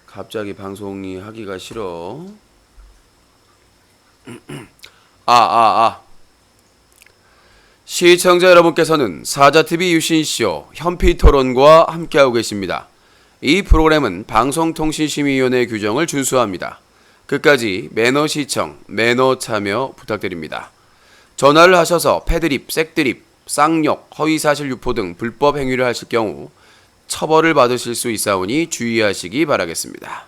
갑자기 방송이 하기가 싫어. 시청자 여러분께서는 사자TV 유신쇼 현피토론과 함께하고 계십니다. 이 프로그램은 방송통신심의위원회 규정을 준수합니다. 끝까지 매너 시청, 매너 참여 부탁드립니다. 전화를 하셔서 패드립, 색드립, 쌍욕, 허위사실 유포 등 불법 행위를 하실 경우 처벌을 받으실 수 있사오니 주의하시기 바라겠습니다.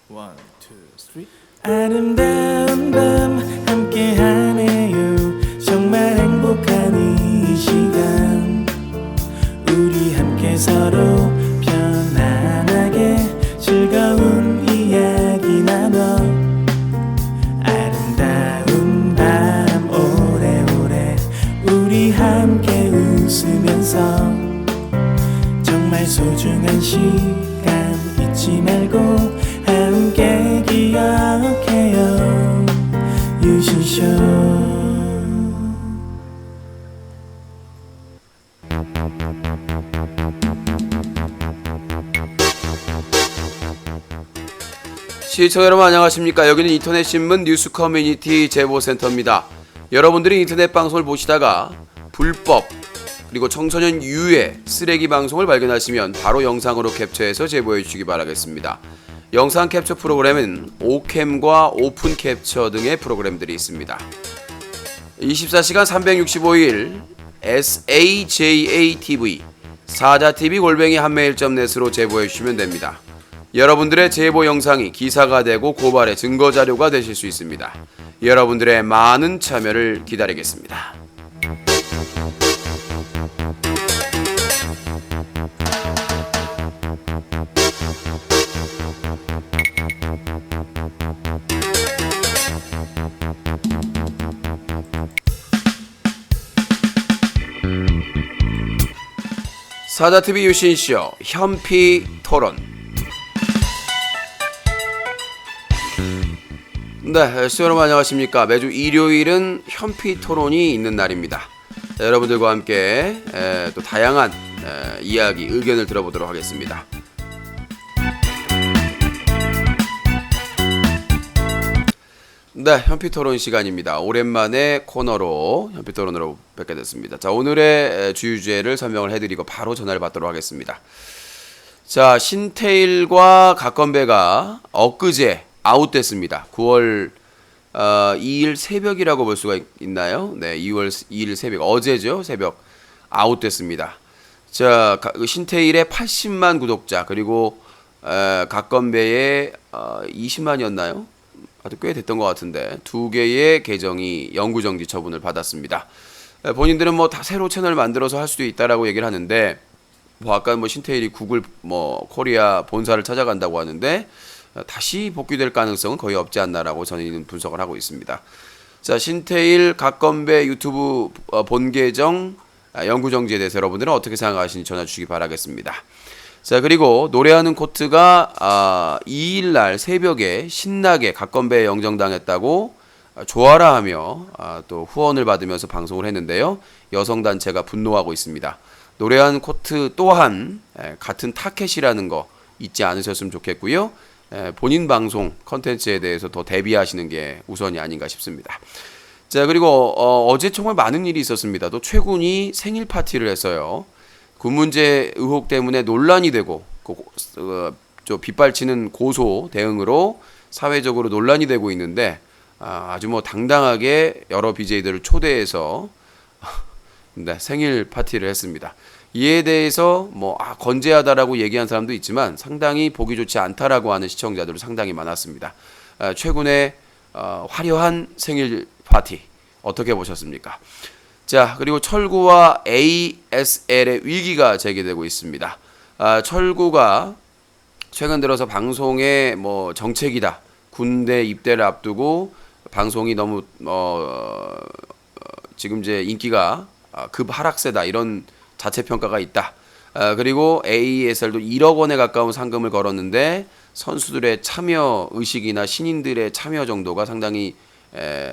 One, two, three. 아름다운 밤 함께하네요. 정말 행복한 이 시간 우리 함께 서로 편안하게 즐거운 이야기 나눠 아름다운 밤 오래오래 우리 함께 웃으면서 정말 소중한 시간 잊지 말고 함께 기억해요 유신쇼. 시청자 여러분 안녕하십니까. 여기는 인터넷신문 뉴스 커뮤니티 제보센터입니다. 여러분들이 인터넷 방송을 보시다가 불법 그리고 청소년 유해 쓰레기 방송을 발견하시면 바로 영상으로 캡처해서 제보해 주시기 바라겠습니다. 영상 캡처 프로그램은 오캠과 오픈 캡처 등의 프로그램들이 있습니다. 24시간 365일 SAJATV 사자TV 한메일.net으로 제보해 주시면 됩니다. 여러분들의 제보 영상이 기사가 되고 고발의 증거 자료가 되실 수 있습니다. 여러분들의 많은 참여를 기다리겠습니다. 사자TV 유신쇼 현피토론. 네, 시청자 여러분 안녕하십니까. 매주 일요일은 현피토론이 있는 날입니다. 자, 여러분들과 함께 또 다양한 이야기, 의견을 들어보도록 하겠습니다. 네, 현피토론 시간입니다. 오랜만에 코너로 현피토론으로 뵙게 됐습니다. 자, 오늘의 주제를 설명을 해드리고 바로 전화를 받도록 하겠습니다. 자, 신태일과 각건배가 엊그제 아웃됐습니다. 9월 2일 새벽이라고 볼 수가 있나요? 네, 2월 2일 새벽, 어제죠. 새벽 아웃됐습니다. 자, 신태일의 80만 구독자 그리고 각건배의 20만이었나요? 아주 꽤 됐던 것 같은데 두 개의 계정이 영구정지 처분을 받았습니다. 본인들은 뭐 다 새로 채널 만들어서 할 수도 있다라고 얘기를 하는데 뭐 아까 뭐 신태일이 구글 뭐 코리아 본사를 찾아간다고 하는데 다시 복귀될 가능성은 거의 없지 않나라고 저는 분석을 하고 있습니다. 자, 신태일 각건배 유튜브 본 계정 영구정지에 대해서 여러분들은 어떻게 생각하시는지 전화 주시기 바라겠습니다. 자, 그리고 노래하는 코트가 2일날 새벽에 신나게 각건배에 영정당했다고 좋아라 하며 또 후원을 받으면서 방송을 했는데요. 여성단체가 분노하고 있습니다. 노래하는 코트 또한 같은 타켓이라는 거 잊지 않으셨으면 좋겠고요. 본인 방송 컨텐츠에 대해서 더 대비하시는 게 우선이 아닌가 싶습니다. 자, 그리고 어제 정말 많은 일이 있었습니다. 또 최군이 생일 파티를 했어요. 군 문제 의혹 때문에 논란이 되고 빗발치는 고소 대응으로 사회적으로 논란이 되고 있는데 아주 뭐 당당하게 여러 BJ들을 초대해서 네, 생일 파티를 했습니다. 이에 대해서 뭐 건재하다라고 얘기한 사람도 있지만 상당히 보기 좋지 않다라고 하는 시청자들도 상당히 많았습니다. 최근에 화려한 생일 파티 어떻게 보셨습니까? 자, 그리고 철구와 ASL의 위기가 제기되고 있습니다. 철구가 최근 들어서 방송의 뭐 정책이다, 군대 입대를 앞두고 방송이 너무 지금 이제 인기가 급 하락세다 이런 자체 평가가 있다. 그리고 AESL도 1억 원에 가까운 상금을 걸었는데 선수들의 참여 의식이나 신인들의 참여 정도가 상당히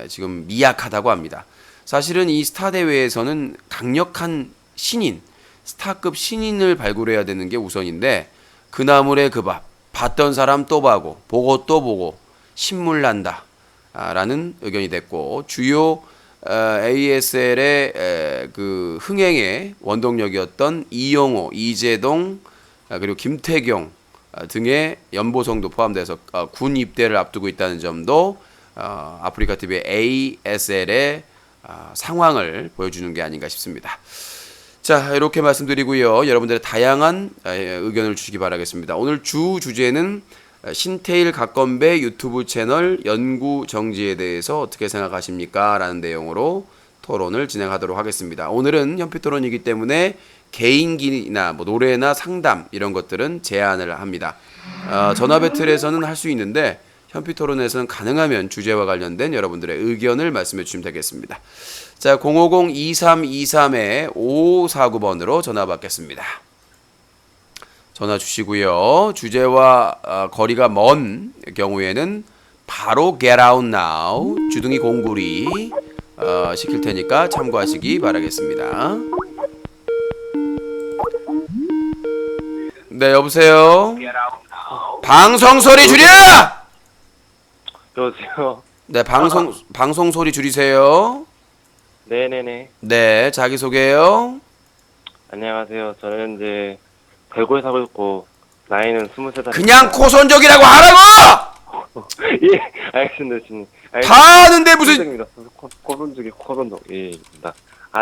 지금 미약하다고 합니다. 사실은 이 스타 대회에서는 강력한 신인, 스타급 신인을 발굴해야 되는 게 우선인데 그 나물의 그 밥, 봤던 사람 또 봐고 보고 또 보고 신물 난다 라는 의견이 됐고 주요 ASL의 그 흥행의 원동력이었던 이영호, 이재동 그리고 김태경 등의 연보성도 포함돼서 군 입대를 앞두고 있다는 점도 아프리카 TV의 ASL의 상황을 보여주는 게 아닌가 싶습니다. 자, 이렇게 말씀드리고요. 여러분들의 다양한 의견을 주시기 바라겠습니다. 오늘 주 주제는 신태일 각건배 유튜브 채널 연구 정지에 대해서 어떻게 생각하십니까? 라는 내용으로 토론을 진행하도록 하겠습니다. 오늘은 현피토론이기 때문에 개인기나 뭐 노래나 상담 이런 것들은 제한을 합니다. 전화 배틀에서는 할 수 있는데 현피토론에서는 가능하면 주제와 관련된 여러분들의 의견을 말씀해 주시면 되겠습니다. 자, 050-2323-5549번으로 전화 받겠습니다. 전화 주시고요. 주제와 거리가 먼 경우에는 바로 get out now 주둥이 공구리 시킬 테니까 참고하시기 바라겠습니다. 네, 여보세요. 방송 소리 줄여! 여보세요. 네, 방송 소리 줄이세요. 네네네. 네, 자기 소개요. 안녕하세요. 저는 이제 대구에 살고 있고 나이는 23살. 그냥 코선족이라고 하라고! 예, 알겠습니다, 주님. 다 아는데 무슨? 코선족. 예입니다.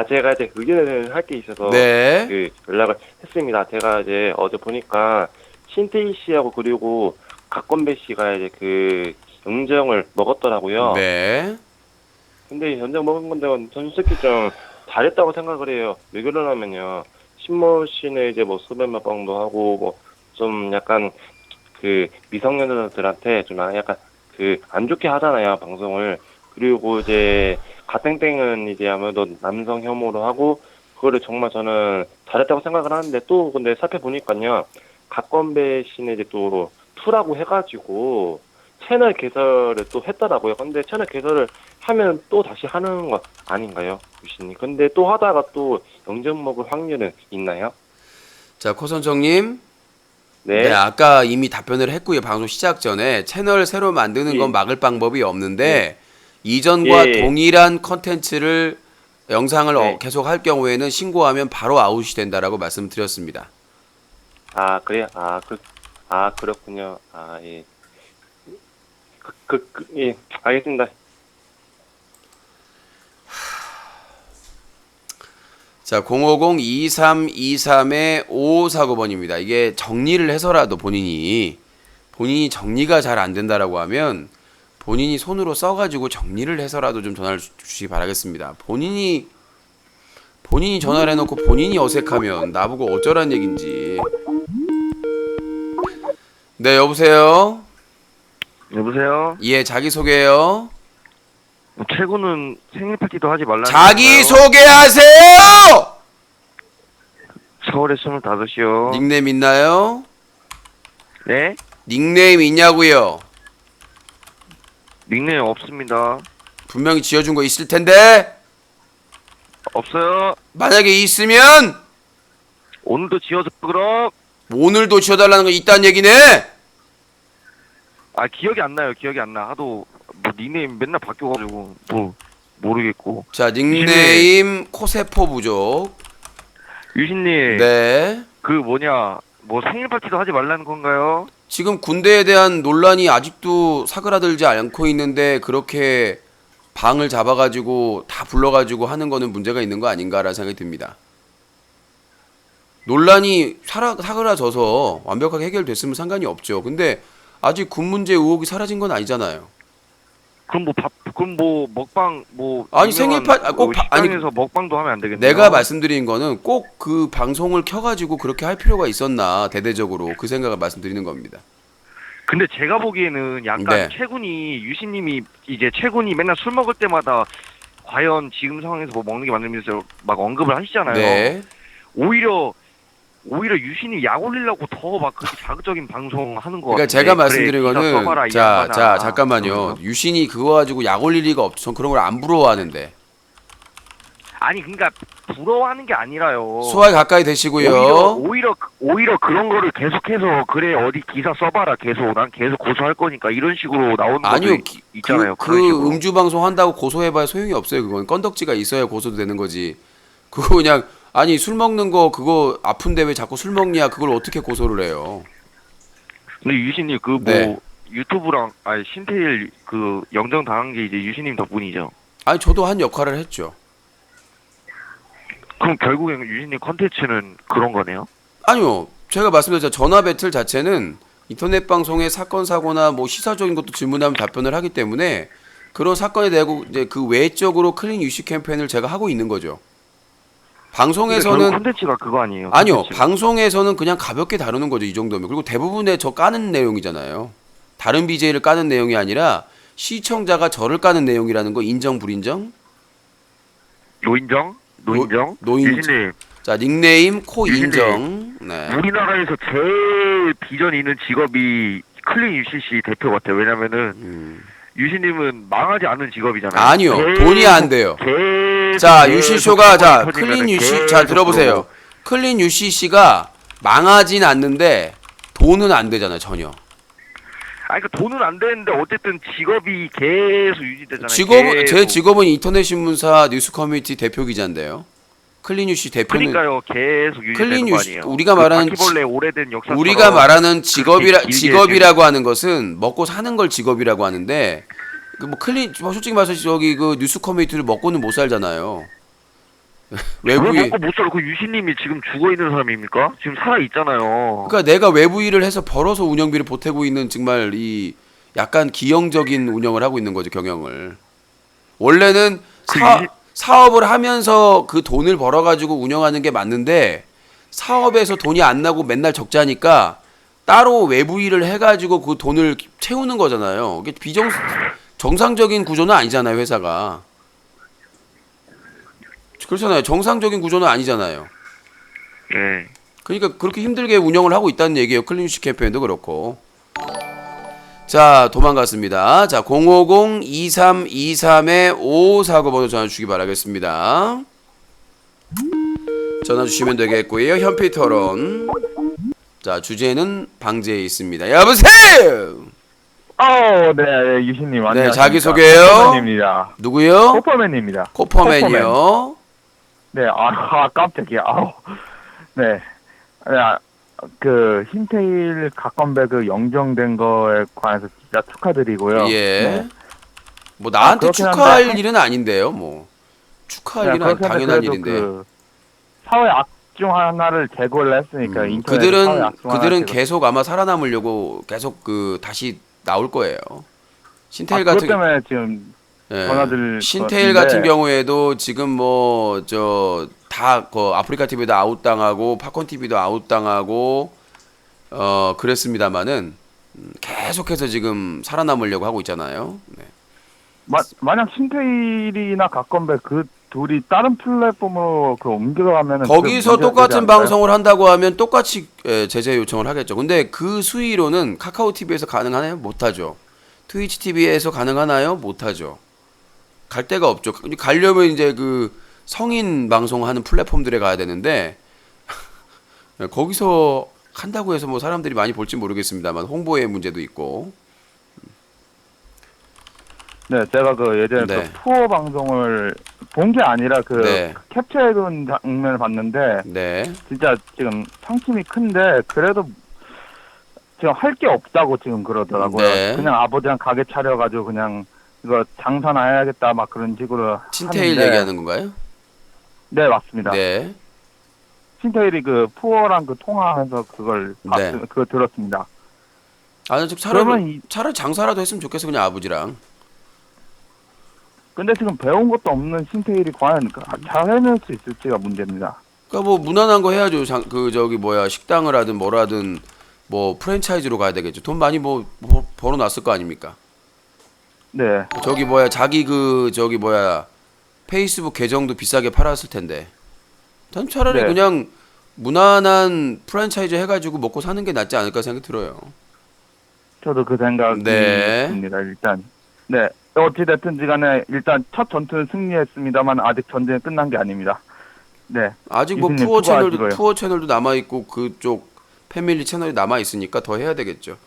제가 이제 의견을 할 게 있어서 네. 그 연락을 했습니다. 제가 이제 어제 보니까 신태희 씨하고 그리고 각건배 씨가 이제 그 영정을 먹었더라고요. 네. 근데 연정 먹은 건데 전 솔직히 좀 잘했다고 생각을 해요. 왜 그러냐면요. 신모 씨는 이제 뭐 수배 먹방도 하고 뭐 좀 약간 그 미성년자들한테 좀 약간 그 안 좋게 하잖아요, 방송을. 그리고 이제 가땡땡은 이제 아무래도 남성 혐오로 하고 그거를 정말 저는 잘했다고 생각을 하는데 또 근데 살펴보니까요. 각건배 씨는 이제 또 투라고 해가지고 채널 개설을 또 했더라고요. 근데 채널 개설을 하면 또 다시 하는 거 아닌가요, 유신님? 근데 또 하다가 또 영정 먹을 확률은 있나요? 자, 코선정님. 네. 네, 아까 이미 답변을 했고요. 방송 시작 전에 채널 새로 만드는 건 예. 막을 방법이 없는데 이전과 예. 동일한 컨텐츠를 영상을 네. 계속 할 경우에는 신고하면 바로 아웃이 된다라고 말씀드렸습니다. 그래요? 그렇군요. 예. 예, 알겠습니다. 자, 050-2323-5549번입니다. 이게 정리를 해서라도 본인이 정리가 잘 안 된다라고 하면 본인이 손으로 써가지고 정리를 해서라도 좀 전화를 주시기 바라겠습니다. 본인이 전화를 해놓고 본인이 어색하면 나보고 어쩌란 얘긴지. 네, 여보세요? 여보세요? 예, 자기소개요. 최고는 생일 파티도 하지 말라는 자기소개하세요! 서울에 25이요. 닉네임 있나요? 네? 닉네임 있냐고요? 닉네임 없습니다. 분명히 지어준 거 있을 텐데 없어요. 만약에 있으면 오늘도 지어서 그럼. 오늘도 지어달라는 거 있다는 얘기네. 기억이 안 나요. 기억이 안 나. 하도 뭐 닉네임 맨날 바뀌어가지고 뭐 모르겠고. 자, 닉네임 코세포 부족. 유신님. 네. 그 뭐냐 뭐 생일 파티도 하지 말라는 건가요? 지금 군대에 대한 논란이 아직도 사그라들지 않고 있는데 그렇게 방을 잡아가지고 다 불러가지고 하는 거는 문제가 있는 거 아닌가라는 생각이 듭니다. 논란이 사그라져서 완벽하게 해결됐으면 상관이 없죠. 근데 아직 군 문제 의혹이 사라진 건 아니잖아요. 그럼 뭐 먹방 뭐 아니, 생일 식당에서 먹방도 하면 안 되겠네요. 내가 말씀드리는 거는 꼭 그 방송을 켜가지고 그렇게 할 필요가 있었나 대대적으로 그 생각을 말씀드리는 겁니다. 근데 제가 보기에는 약간 네. 최군이 유신님이 이제 최군이 맨날 술 먹을 때마다 과연 지금 상황에서 뭐 먹는 게 맞는지 막 언급을 하시잖아요. 네. 오히려 유신이 약 올리려고 더 막 그렇게 자극적인 방송 하는 거 그러니까 같은데. 제가 말씀드린 그래, 기사 거는 써봐라, 이 자 양반아. 잠깐만요. 그러면서. 유신이 그거 가지고 약 올릴 리가 없죠. 전 그런 걸 안 부러워하는데. 아니 그러니까 부러워하는 게 아니라요. 수화에 가까이 되시고요. 오히려 그런 거를 계속해서 그래 어디 기사 써봐라 계속 난 계속 고소할 거니까 이런 식으로 나오는 아니요. 것도 있잖아요. 그 그런 식으로. 음주 방송 한다고 고소해봐야 소용이 없어요. 그건 건덕지가 있어야 고소도 되는 거지. 그거 그냥 아니 술 먹는 거 그거 아픈데 왜 자꾸 술 먹냐 그걸 어떻게 고소를 해요. 근데 유신님 그 뭐 네. 유튜브랑 아니 신태일 그 영정 당한 게 이제 유신님 덕분이죠. 아니 저도 한 역할을 했죠. 그럼 결국엔 유신님 컨텐츠는 그런 거네요. 아니요. 제가 말씀드렸죠. 전화 배틀 자체는 인터넷 방송의 사건 사고나 뭐 시사적인 것도 질문하면 답변을 하기 때문에 그런 사건에 대하고 이제 그 외적으로 클린 유시 캠페인을 제가 하고 있는 거죠. 방송에서는 컨텐츠가 그거 아니에요. 아니요. 콘텐츠. 방송에서는 그냥 가볍게 다루는 거죠. 이 정도면. 그리고 대부분의 저 까는 내용이잖아요. 다른 BJ를 까는 내용이 아니라 시청자가 저를 까는 내용이라는 거 인정 불인정? 노인정? 노인- 유신님 자, 닉네임 코 인정. 네. 우리나라에서 제일 비전 있는 직업이 클린 UCC 대표 같아요. 왜냐면은 유신님은 망하지 않는 직업이잖아요. 아니요. 계속- 돈이 안 돼요. 계속 자, 계속 유시쇼가 자, 사건이 클린 터지면은 유시 자 계속 들어보세요. 그러고. 클린 유시씨가 망하진 않는데 돈은 안 되잖아요, 전혀. 아니 그 돈은 안 되는데 어쨌든 직업이 계속 유지되잖아요. 제 계속. 직업은 인터넷 신문사 뉴스 커뮤니티 대표 기자인데요. 클린 유시 대표는 그러니까요. 계속 유지되는 클린 거 유시 아니에요. 우리가 말하는 바퀴벌레 오래된 역사 우리가 말하는 길게 직업이라고 하는 것은 먹고 사는 걸 직업이라고 하는데 그 뭐 클린 뭐 솔직히 말해서 저기 그 뉴스 커뮤니티를 먹고는 못 살잖아요. 왜 외부인 먹고 못 살아? 그 유신님이 지금 죽어 있는 사람입니까? 지금 살아 있잖아요. 그러니까 내가 외부 일을 해서 벌어서 운영비를 보태고 있는 정말 이 약간 기형적인 운영을 하고 있는 거죠, 경영을. 원래는 사업을 하면서 그 돈을 벌어가지고 운영하는 게 맞는데 사업에서 돈이 안 나고 맨날 적자니까 따로 외부 일을 해가지고 그 돈을 채우는 거잖아요. 이게 정상적인 구조는 아니잖아요, 회사가. 그렇잖아요. 정상적인 구조는 아니잖아요. 네. 그러니까 그렇게 힘들게 운영을 하고 있다는 얘기예요. 클린슈 캠페인도 그렇고. 자, 도망갔습니다. 자, 050-2323-5549번으로 전화 주시기 바라겠습니다. 전화 주시면 되겠고요. 현피 토론. 자, 주제는 방제에 있습니다. 여보세요! 네, 유신님 안녕하십니까. 네, 자기소개요. 코퍼맨입니다. 누구요? 코퍼맨입니다. 코퍼맨이요. 네, 깜짝이야. 네, 그 흰테일 각건배 그 영정된 거에 관해서 진짜 축하드리고요. 예. 네. 뭐 나한테 그렇긴 축하할 한데 일은 아닌데요. 뭐 축하할 네, 일은 그렇긴 한데 당연한 그래도 일인데. 그 사회 악 중 하나를 제거를 했으니까 인터넷 사회 그들은 악 중 하나를 그들은 제거- 계속 아마 살아남으려고 계속 그 다시 나올 거예요. 신테일 그것 같은 때문에 지금 예. 전화들 신테일 건데. 같은 경우에도 지금 뭐 저 다 그 아프리카 TV도 아웃당하고 팝콘 TV도 아웃당하고 그랬습니다만은 계속해서 지금 살아남으려고 하고 있잖아요. 네. 만약 신테일이나 각건배 그 둘이 다른 플랫폼으로 그 옮겨가면은 거기서 그 문제가 되지 똑같은 않을까요? 방송을 한다고 하면 똑같이 제재 요청을 하겠죠. 근데 그 수위로는 카카오 TV에서 가능하나요? 못하죠. 트위치 TV에서 가능하나요? 못하죠. 갈 데가 없죠. 가려면 이제 그 성인 방송하는 플랫폼들에 가야 되는데 거기서 한다고 해서 뭐 사람들이 많이 볼지 모르겠습니다만 홍보의 문제도 있고. 네, 제가 그 예전에 네. 그 푸어 방송을 본 게 아니라 그 네. 캡처해둔 장면을 봤는데 네. 진짜 지금 상심이 큰데 그래도 지금 할 게 없다고 지금 그러더라고요. 네. 그냥 아버지랑 가게 차려가지고 그냥 이거 장사나 해야겠다 막 그런 식으로 신테일 하는데. 얘기하는 건가요? 네, 맞습니다. 네. 신테일이 그 푸어랑 그 통화하면서 그걸 네. 그거 들었습니다. 아, 그러면 차라리 장사라도 했으면 좋겠어 그냥 아버지랑. 근데 지금 배운 것도 없는 신테일이 과연 잘 해낼 수 있을지가 문제입니다. 그러니까 뭐 무난한 거 해야죠. 그 저기 뭐야 식당을 하든 뭘 하든 뭐 프랜차이즈로 가야 되겠죠. 돈 많이 벌어놨을 거 아닙니까? 네. 저기 뭐야 자기 저기 뭐야 페이스북 계정도 비싸게 팔았을 텐데. 전 차라리 네. 그냥 무난한 프랜차이즈 해가지고 먹고 사는 게 낫지 않을까 생각이 들어요. 저도 그 생각이 네. 듭니다. 일단 네 어찌 됐든지 간에 일단 첫 전투는 승리했습니다만 아직 전쟁이 끝난 게 아닙니다. 네. 아직 뭐 유진님 투어 수고하시고요. 채널도 남아 있고 그쪽 패밀리 채널이 남아 있으니까 더 해야 되겠죠.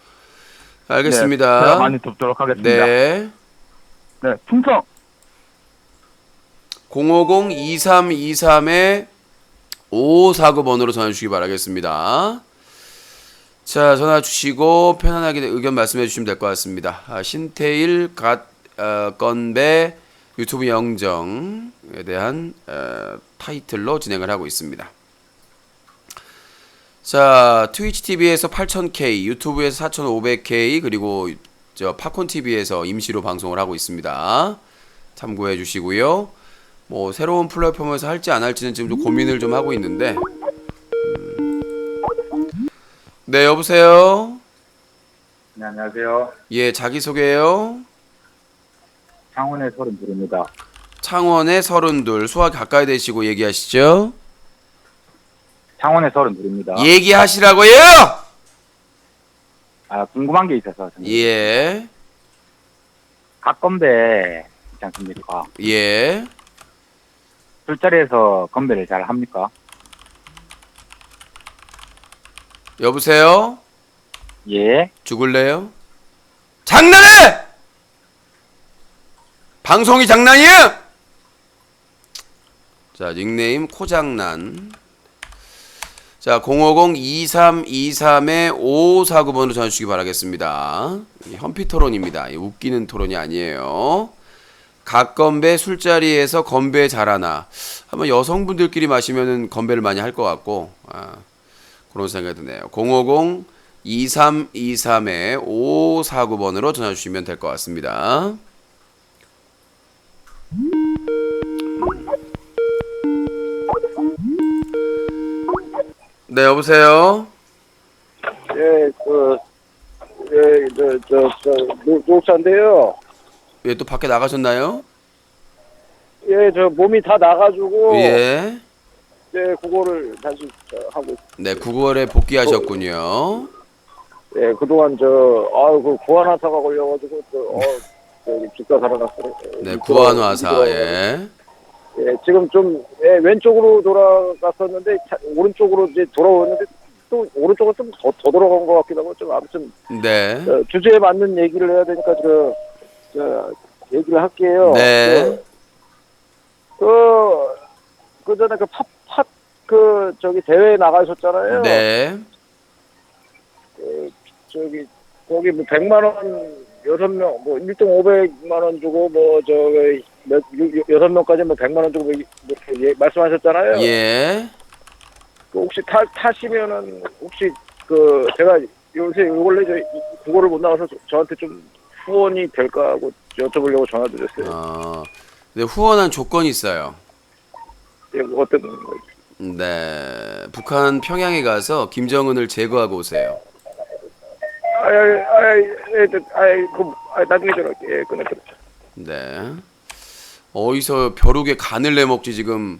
네, 알겠습니다. 제가 많이 돕도록 하겠습니다. 네. 네, 충성. 050-2323에 5549번으로 전화 주시기 바라겠습니다. 자, 전화 주시고 편안하게 의견 말씀해 주시면 될 것 같습니다. 신태일 건배 유튜브 영정에 대한 타이틀로 진행을 하고 있습니다. 자, 트위치 TV에서 8000K, 유튜브에서 4500K, 그리고 저 팝콘 TV에서 임시로 방송을 하고 있습니다. 참고해 주시고요. 뭐 새로운 플랫폼에서 할지 안 할지는 지금 좀 고민을 좀 하고 있는데. 네, 여보세요. 네, 안녕하세요. 예, 자기 소개요. 창원의 32입니다. 창원의 32. 수화 가까이 대시고 얘기하시죠. 창원의 32입니다. 얘기하시라고요. 아, 궁금한 게 있어서. 예, 갓건배 있지 않습니까? 예. 술자리에서 건배를 잘 합니까? 여보세요. 예. 죽을래요? 장난해! 방송이 장난이야? 자, 닉네임 코장난. 자, 050-2323에 5549번으로 전화 주시기 바라겠습니다. 현피 토론입니다. 웃기는 토론이 아니에요. 갓건배 술자리에서 건배 잘하나. 아마 여성분들끼리 마시면은 건배를 많이 할 것 같고, 그런 생각이 드네요. 050-2323에 5549번으로 전화 주시면 될 것 같습니다. 네, 여보세요? 예, 녹차인데요. 예, 또 밖에 나가셨나요? 예, 저 몸이 다 나가지고, 예. 예, 그거를 다시 하고, 네, 9월에 복귀하셨군요. 예, 그동안 그 구안화사가 걸려가지고, 저기 집가 살아났어요. 네, 구안화사, 예. 예, 지금 좀, 예, 왼쪽으로 돌아갔었는데, 오른쪽으로 이제 돌아오는데, 또 오른쪽으로 좀 더 돌아간 것 같기도 하고, 좀 아무튼, 네. 주제에 맞는 얘기를 해야 되니까, 얘기를 할게요. 네. 그 전에 저기 대회에 나가셨잖아요. 네. 거기 뭐 100만원, 6명, 뭐 1등 500만원 주고, 저기, 6명까지 뭐 100만원 주고, 이렇게 말씀하셨잖아요. 예. 그 혹시 타시면은, 혹시 제가 요새 원래 그거를 못 나와서 저한테 좀 후원이 될까 하고 여쭤보려고 전화드렸어요. 네, 후원한 조건이 있어요. 예, 어떤 거? 네. 북한 평양에 가서 김정은을 제거하고 오세요. 나중에 전화할게. 예, 끊을게요. 네. 어디서 벼룩에 간을 내먹지 지금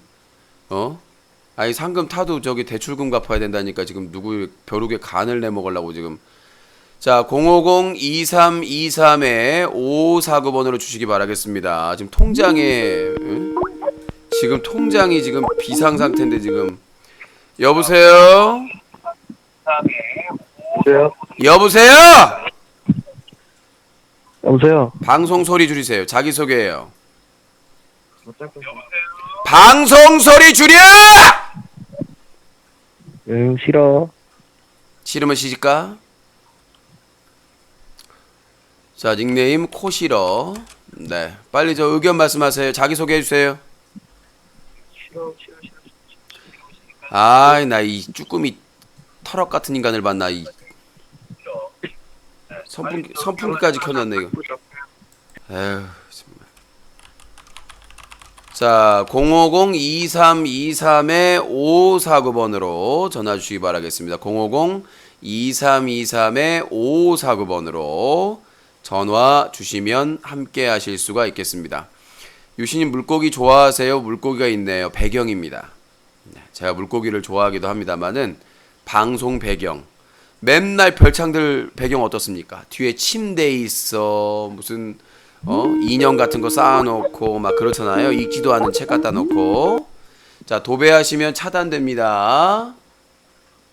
아니 상금 타도 저기 대출금 갚아야 된다니까 지금 누구 벼룩에 간을 내먹으려고 지금. 자, 050-2323에 5549번으로 주시기 바라겠습니다. 지금 지금 통장이 지금 비상 상태인데 지금. 여보세요? 여보세요? 여보세요. 방송 소리 줄이세요. 자기 소개해요. 방송 소리 줄여! 싫어. 싫으면 시집가. 자, 닉네임 코시러. 네, 빨리 저 의견 말씀하세요. 자기 소개해 주세요. 아이, 나 이 쭈꾸미 털럭 같은 인간을 봤나 이 선풍기까지 켜놨네 이거. 에휴, 정말. 자, 050-2323에 5549번으로 전화 주시기 바라겠습니다. 2323-5549번으로 전화 주시면 함께 하실 수가 있겠습니다. 유신님 물고기 좋아하세요? 물고기가 있네요. 배경입니다. 제가 물고기를 좋아하기도 합니다만은 방송 배경 맨날 별창들 배경 어떻습니까? 뒤에 침대 있어 무슨 인형 같은 거 쌓아놓고 막 그렇잖아요. 읽지도 않은 책 갖다 놓고. 자, 도배하시면 차단됩니다.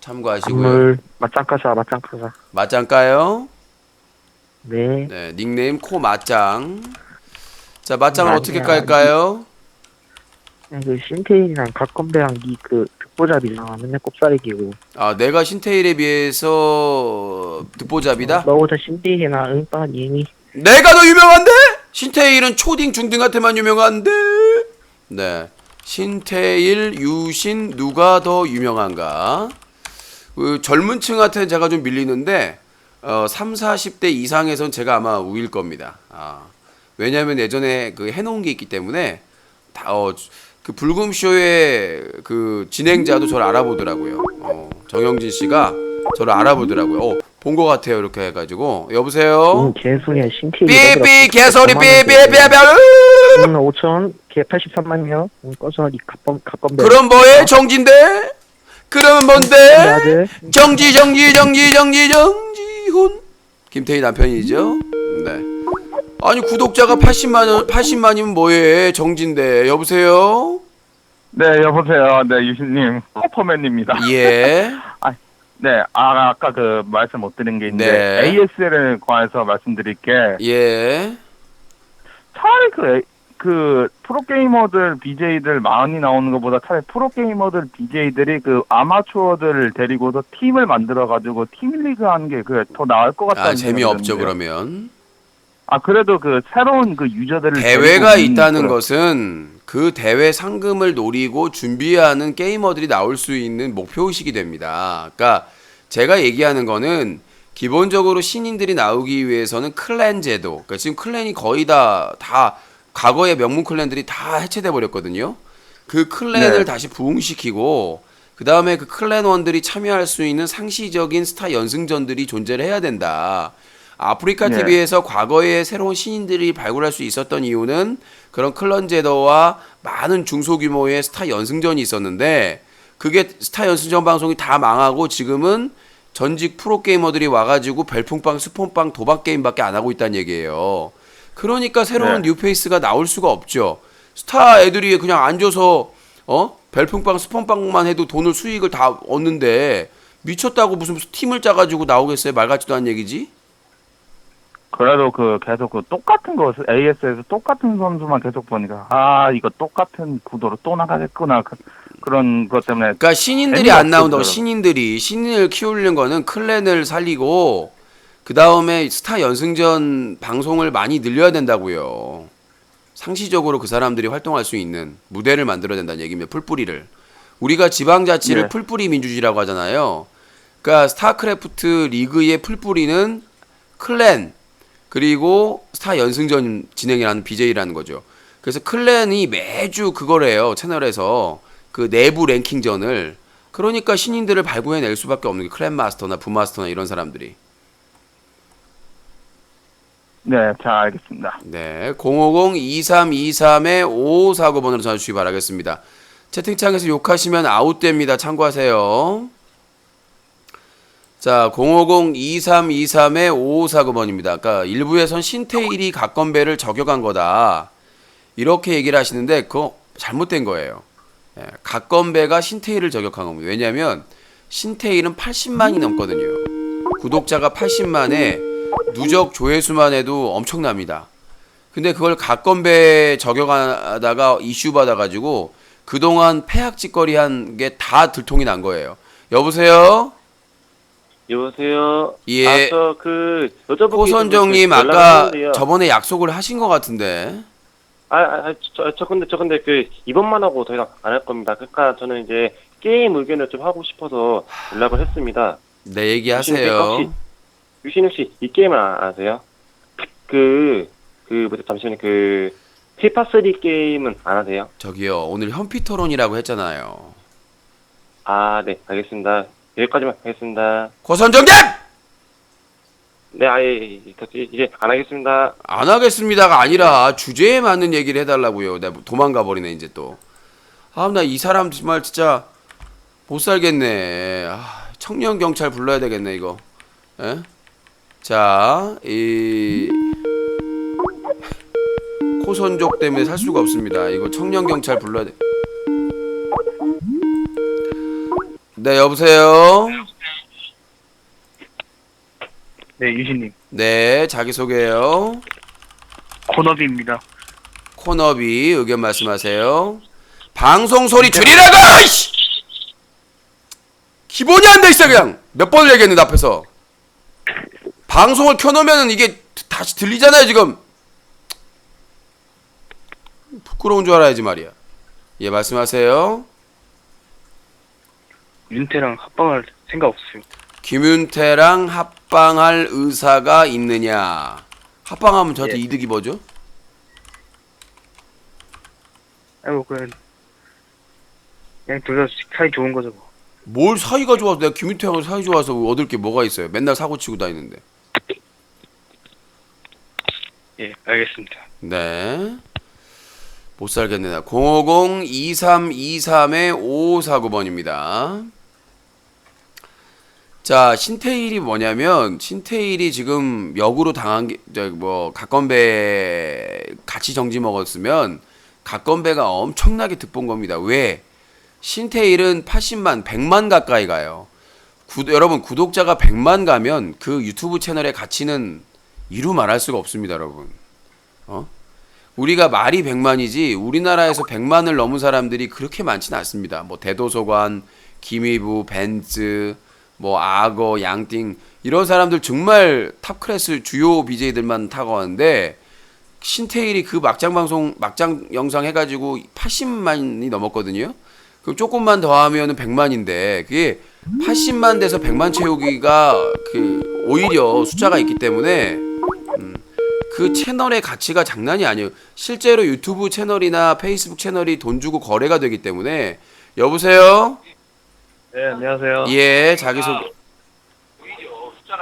참고하시고요. 맞짱 까자, 맞짱 까자. 맞짱 까요? 네. 네, 닉네임 코 맞짱. 자, 맞짱을 아니야, 어떻게 깔까요? 그 신태일이랑 각건배랑 그 듣보잡이랑 맨날 꼽사리기고. 아, 내가 신태일에 비해서 듣보잡이다? 너보다 신태일이나 응빠 님이. 내가 더 유명한데? 신태일은 초딩 중딩한테만 유명한데? 네. 신태일, 유신 누가 더 유명한가? 그 젊은 층한테는 제가 좀 밀리는데 3, 40대 이상에선 제가 아마 우일 겁니다. 왜냐하면 예전에 그 해놓은 게 있기 때문에 그 불금쇼의 그 진행자도 저를 알아보더라고요. 정영진 씨가 저를 알아보더라고요. 본 것 같아요. 이렇게 해가지고 여보세요. 개소리야 신태일. 삐삐 개소리 삐삐삐삐삐. 5천 개 83만요. 꺼져 이 각건배. 그럼 뭐해 정진대? 그러면 뭔데? 정지훈 김태희 남편이죠. 네. 아니 구독자가 80만이면 뭐해 정진대. 여보세요. 네, 여보세요. 네, 유신님. 퍼맨입니다. 예. 네, 아까 그 말씀 못 드린 게 있는데 네. ASL에 관해서 말씀드릴 게 예. 차라리 그 프로게이머들 BJ들 많이 나오는 것보다 차라리 프로게이머들 BJ들이 그 아마추어들을 데리고서 팀을 만들어가지고 팀리그 하는 게 더 나을 것 같다는 재미없죠 생각이 드는데요. 그러면. 그래도 그 새로운 그 유저들을 대회가 데리고 있다는 것은 그 대회 상금을 노리고 준비하는 게이머들이 나올 수 있는 목표의식이 됩니다. 그러니까 제가 얘기하는 거는 기본적으로 신인들이 나오기 위해서는 클랜 제도. 그러니까 지금 클랜이 거의 다 과거의 명문 클랜들이 다 해체돼 버렸거든요. 그 클랜을 네. 다시 부흥시키고 그 다음에 그 클랜원들이 참여할 수 있는 상시적인 스타 연승전들이 존재를 해야 된다. 아프리카 네. TV에서 과거에 새로운 신인들이 발굴할 수 있었던 이유는 그런 클랜 제도와 많은 중소규모의 스타 연승전이 있었는데 그게 스타 연승전 방송이 다 망하고 지금은 전직 프로게이머들이 와가지고 별풍빵, 스폰빵, 도박게임밖에 안 하고 있다는 얘기예요. 그러니까 새로운 네. 뉴페이스가 나올 수가 없죠. 스타 애들이 그냥 앉아서 별풍빵, 스폰빵만 해도 돈을 수익을 다 얻는데 미쳤다고 무슨 팀을 짜가지고 나오겠어요? 말 같지도 않은 얘기지? 그래도 계속 똑같은 거 AS에서 똑같은 선수만 계속 보니까 이거 똑같은 구도로 또 나가겠구나 그런 것 때문에. 그러니까 신인들이 재미가 안 나온다고. 없겠더라고요. 신인을 키우려는 거는 클랜을 살리고 그 다음에 스타 연승전 방송을 많이 늘려야 된다고요. 상시적으로 그 사람들이 활동할 수 있는 무대를 만들어야 된다는 얘기입니다. 풀뿌리를. 우리가 지방자치를 네. 풀뿌리 민주주의라고 하잖아요. 그러니까 스타크래프트 리그의 풀뿌리는 클랜 그리고 스타 연승전 진행이라는 BJ라는 거죠. 그래서 클랜이 매주 그걸 해요. 채널에서 그 내부 랭킹전을. 그러니까 신인들을 발굴해낼 수밖에 없는 게 클랜 마스터나 부마스터나 이런 사람들이. 네, 잘 알겠습니다. 네, 050-2323-5549번으로 전화 주시기 바라겠습니다. 채팅창에서 욕하시면 아웃됩니다. 참고하세요. 자, 050-2323-5549번입니다. 그러니까 일부에선 신태일이 각건배를 저격한 거다. 이렇게 얘기를 하시는데 그거 잘못된 거예요. 예, 각건배가 신태일을 저격한 겁니다. 왜냐하면 신태일은 80만이 넘거든요. 구독자가 80만에 누적 조회수만 해도 엄청납니다. 근데 그걸 각건배 저격하다가 이슈 받아가지고 그동안 폐악짓거리 한 게 다 들통이 난 거예요. 여보세요? 여보세요. 예. 여쭤보고 호선정님 있었는데 아까 연락을 했는데요. 저번에 약속을 하신 것 같은데. 저 근데 이번만 하고 더 이상 안 할 겁니다. 그러니까 저는 이제 게임 의견을 좀 하고 싶어서 연락을 했습니다. 네, 얘기하세요. 유신 혹시 이 게임을 아세요? 잠시만요. 피파3 게임은 안 하세요? 저기요, 오늘 현피토론이라고 했잖아요. 네, 알겠습니다. 여기까지만 하겠습니다. 고선정답! 네, 아예 이제 안 하겠습니다. 안 하겠습니다가 아니라 주제에 맞는 얘기를 해달라고요. 내가 도망가 버리네 이제 또. 아, 나 이 사람 정말 진짜 못 살겠네. 아, 청년 경찰 불러야 되겠네 이거. 에? 자, 이 코선족 때문에 살 수가 없습니다. 이거 청년 경찰 불러야 돼. 네, 여보세요. 네, 유신님. 네, 자기 소개요. 코너비입니다. 코너비 의견 말씀하세요. 방송 소리 줄이라고! 이씨! 기본이 안 돼 있어 그냥. 몇 번을 얘기했는데 앞에서. 방송을 켜놓으면 이게 다시 들리잖아요 지금. 부끄러운 줄 알아야지 말이야. 예, 말씀하세요. 윤태랑 합방할 생각 없어요. 김윤태랑 합방할 의사가 있느냐? 합방하면 저한테 이득이 뭐죠? 아이고 그냥 둘 다 사이 좋은 거죠 뭐. 뭘 사이가 좋아서 내가 김윤태하고 사이 좋아서 얻을 게 뭐가 있어요? 맨날 사고 치고 다니는데. 예, 알겠습니다. 네. 못 살겠네 나. 050-2323-5549번입니다. 자, 신태일이 뭐냐면 신태일이 지금 역으로 당한 게 뭐 갓건배 같이 정지 먹었으면 갓건배가 엄청나게 득본 겁니다. 왜? 신태일은 80만, 100만 가까이 가요. 여러분 구독자가 100만 가면 그 유튜브 채널의 가치는 이루 말할 수가 없습니다, 여러분. 우리가 말이 100만이지 우리나라에서 100만을 넘은 사람들이 그렇게 많지는 않습니다. 뭐 대도서관, 김희부, 벤츠, 뭐 악어, 양띵 이런 사람들 정말 탑 클래스 주요 BJ들만 타고 왔는데 신태일이 그 막장 방송, 막장 영상 해가지고 80만이 넘었거든요. 그럼 조금만 더 하면은 100만인데 그게 80만 돼서 100만 채우기가 그 오히려 숫자가 있기 때문에 그 채널의 가치가 장난이 아니에요. 실제로 유튜브 채널이나 페이스북 채널이 돈 주고 거래가 되기 때문에. 여보세요? 네, 안녕하세요. 예, 자기소개.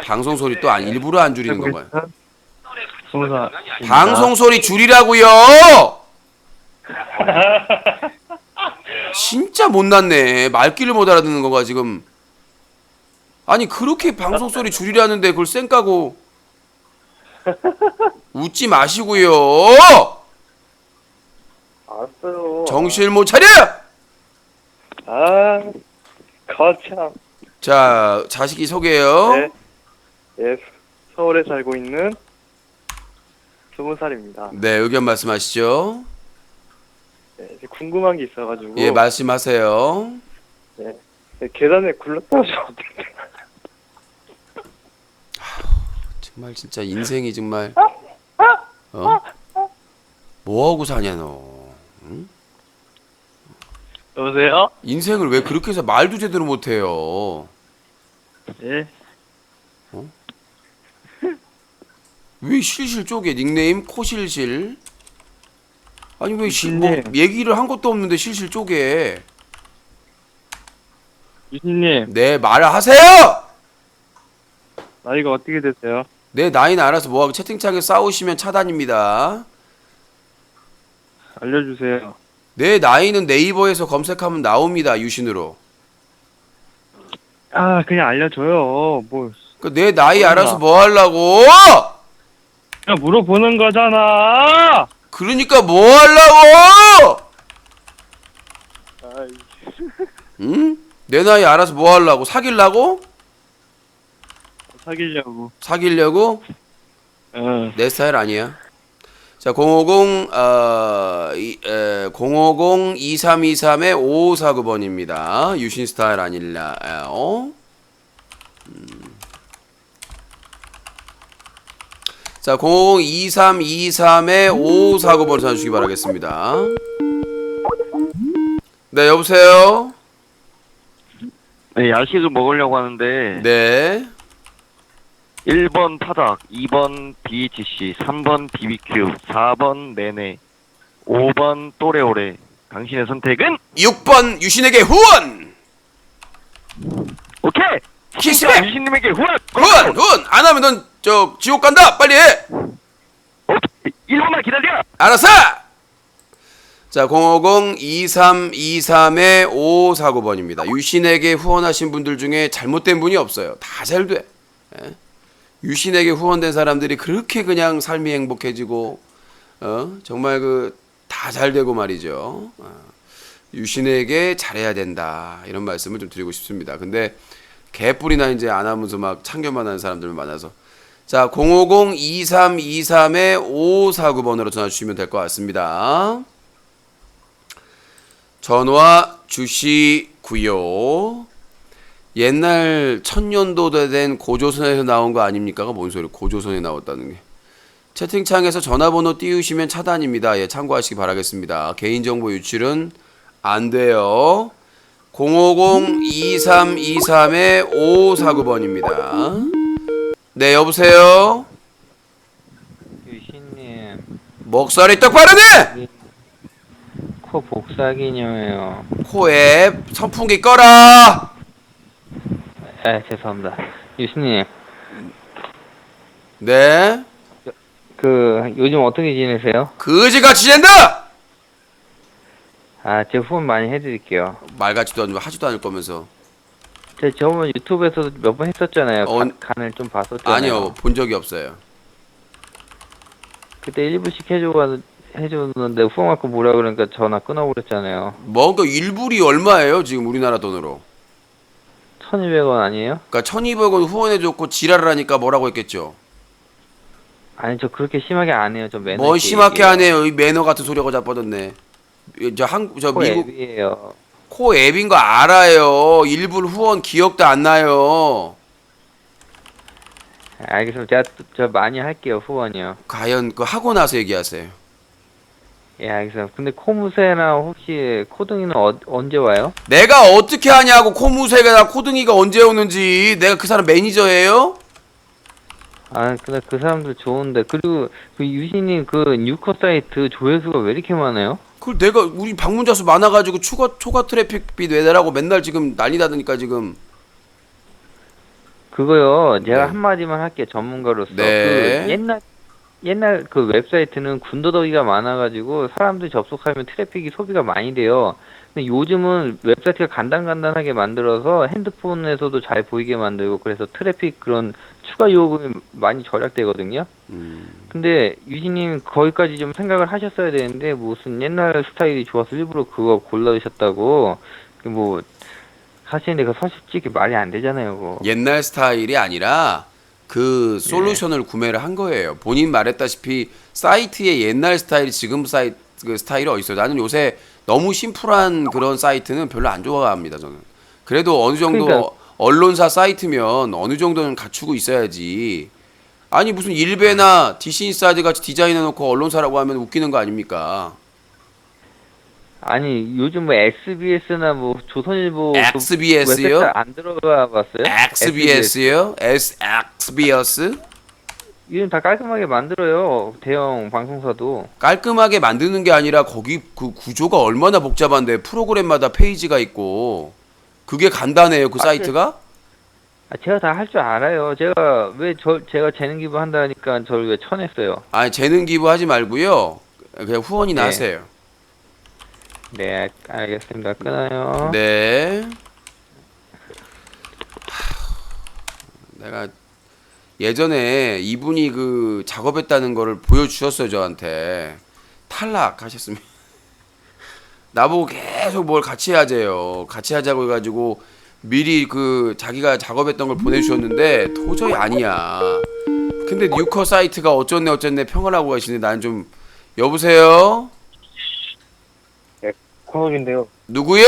방송 소리 또 일부러 안 줄이는 건가요? 송사. 방송 소리 줄이라고요. 진짜 못났네. 말귀를 못 알아듣는 건가 지금. 아니 그렇게 방송 소리 줄이라는데 그걸 쌩 까고 웃지 마시고요. 알았어요. 정신 못 차려. 아, 거참. 자, 자식이 소개요. 네. 예, 서울에 살고 있는 20살입니다. 네, 의견 말씀하시죠. 네, 이제 궁금한 게 있어가지고. 예, 말씀하세요. 네, 계단에 굴러떨어져 어떡해. 정말 진짜 인생이 정말 뭐 하고 사냐 너. 응? 여보세요? 인생을 왜 그렇게 해서 말도 제대로 못 해요. 예. 왜 실실 쪼개? 닉네임 코실실. 아니 왜 뭐 얘기를 한 것도 없는데 실실 쪼개. 유신님, 네, 말하세요. 나이가 어떻게 되세요? 내 나이는 알아서 뭐하고 채팅창에 싸우시면 차단입니다. 알려주세요. 내 나이는 네이버에서 검색하면 나옵니다. 유신으로. 아, 그냥 알려줘요. 뭐. 내 나이 알아서 뭐 하려고? 그냥 물어보는 거잖아. 그러니까 뭐 하려고? 아이, 응? 내 나이 알아서 뭐 하려고? 사귀려고? 사귀려고. 사귀려고? 어. 내 스타일 아니야. 자, 050-2323-5549번입니다. 유신 스타일 아닐라요. 자, 050-2323-5549번 찾아주시기 바라겠습니다. 네, 여보세요? 네, 야식을 먹으려고 하는데 네. 1번 파닭, 2번 BHC, 3번 BBQ, 4번 네네, 5번 또레오레. 당신의 선택은? 6번 유신에게 후원! 오케이. 키스백! 유신님에게 후원. 굿! 안 하면 넌 저 지옥 간다. 빨리 해. 오케이. 1분만 기다려. 알았어. 자, 050-2323-5549번입니다. 유신에게 후원하신 분들 중에 잘못된 분이 없어요. 다 잘 돼. 예? 유신에게 후원된 사람들이 그렇게 그냥 삶이 행복해지고, 정말 다 잘 되고 말이죠. 유신에게 잘해야 된다. 이런 말씀을 좀 드리고 싶습니다. 근데 개뿔이나 이제 안 하면서 막 참견만 하는 사람들 많아서. 자, 050-2323-5549번으로 전화 주시면 될 것 같습니다. 전화 주시고요. 옛날 1000년도 된 고조선에서 나온 거 아닙니까가 뭔 소리? 고조선에 나왔다는 게. 채팅창에서 전화번호 띄우시면 차단입니다. 예, 참고하시기 바라겠습니다. 개인정보 유출은 안 돼요. 050-2323-5549번입니다. 네, 여보세요? 유신님, 목소리 똑바로 내! 코 복사기념해요. 코에 선풍기 꺼라! 죄송합니다. 유신님, 네? 요즘 어떻게 지내세요? 거지같이 지낸다! 제가 후원 많이 해드릴게요. 말 같지도 않고 하지도 않을 거면서. 제가 저번 유튜브에서도 몇 번 했었잖아요. 간을 좀 봤었잖아요. 아니요, 본 적이 없어요. 그때 1부씩 해줬는데 후원 받고 뭐라 그러니까 전화 끊어버렸잖아요. 뭔가 일불이 얼마예요, 지금 우리나라 돈으로? 1200원 아니에요? 그러니까 1200원 후원해줬고 지랄을 하니까 뭐라고 했겠죠? 아니, 저 그렇게 심하게 안 해요. 저 매너 뭐 있게 심하게 얘기해요. 하네요. 이 매너 같은 소리가 자빠졌네. 저 코 미국 앱이에요. 코 앱인 거 알아요. 일불 후원 기억도 안 나요. 알겠습니다. 제가 저 많이 할게요. 후원이요. 과연 하고 나서 얘기하세요. 예, 알겠습니다. 근데 코무새나 혹시 코등이는 언제 와요? 내가 어떻게 하냐고. 코무새가 코등이가 언제 오는지. 내가 그 사람 매니저예요? 근데 그 사람들 좋은데. 그리고 그 유신님 뉴커 사이트 조회수가 왜 이렇게 많아요? 그걸 내가 우리 방문자 수 많아가지고 초과 트래픽비 내라고 맨날 지금 난리 나더니까 지금. 그거요. 제가 네. 한마디만 할게요. 전문가로서. 네. 옛날 그 웹사이트는 군더더기가 많아가지고 사람들이 접속하면 트래픽이 소비가 많이 돼요. 근데 요즘은 웹사이트가 간단하게 만들어서 핸드폰에서도 잘 보이게 만들고 그래서 트래픽 그런 추가 요금이 많이 절약되거든요. 근데 유진님 거기까지 좀 생각을 하셨어야 되는데 무슨 옛날 스타일이 좋아서 일부러 그거 골라주셨다고 뭐 하시는데 그 솔직히 말이 안 되잖아요. 그거. 옛날 스타일이 아니라 그 솔루션을 구매를 한 거예요. 본인 말했다시피 사이트의 옛날 스타일이 지금 그 스타일이 어딨어요. 나는 요새 너무 심플한 그런 사이트는 별로 안 좋아합니다. 저는. 그래도 어느 정도 그러니까. 언론사 사이트면 어느 정도는 갖추고 있어야지. 아니 무슨 일베나 디시인사이드 같이 디자인해놓고 언론사라고 하면 웃기는 거 아닙니까? 아니 요즘 뭐 XBS나 뭐 조선일보 XBS요? 웹사이트 안 들어가 봤어요? XBS요? XBS? 요즘 다 깔끔하게 만들어요. 대형 방송사도. 깔끔하게 만드는 게 아니라 거기 그 구조가 얼마나 복잡한데 프로그램마다 페이지가 있고 그게 간단해요 그 사이트가? 제가 다 할 줄 알아요. 제가 제가 재능 기부한다니까 저를 왜 쳐냈어요? 아니 재능 기부하지 말고요 그냥 후원이나 네. 하세요. 네, 알겠습니다. 끊어요. 네. 내가 예전에 이분이 그 작업했다는 거를 보여주셨어요 저한테. 탈락하셨습니다. 나보고 계속 뭘 같이 하재요. 같이 하자고 해가지고 미리 그 자기가 작업했던 걸 보내주셨는데 도저히 아니야. 근데 뉴커 사이트가 어쩌네 평을 하고 계시는데 나는 좀 여보세요? 코너인데요. 누구요?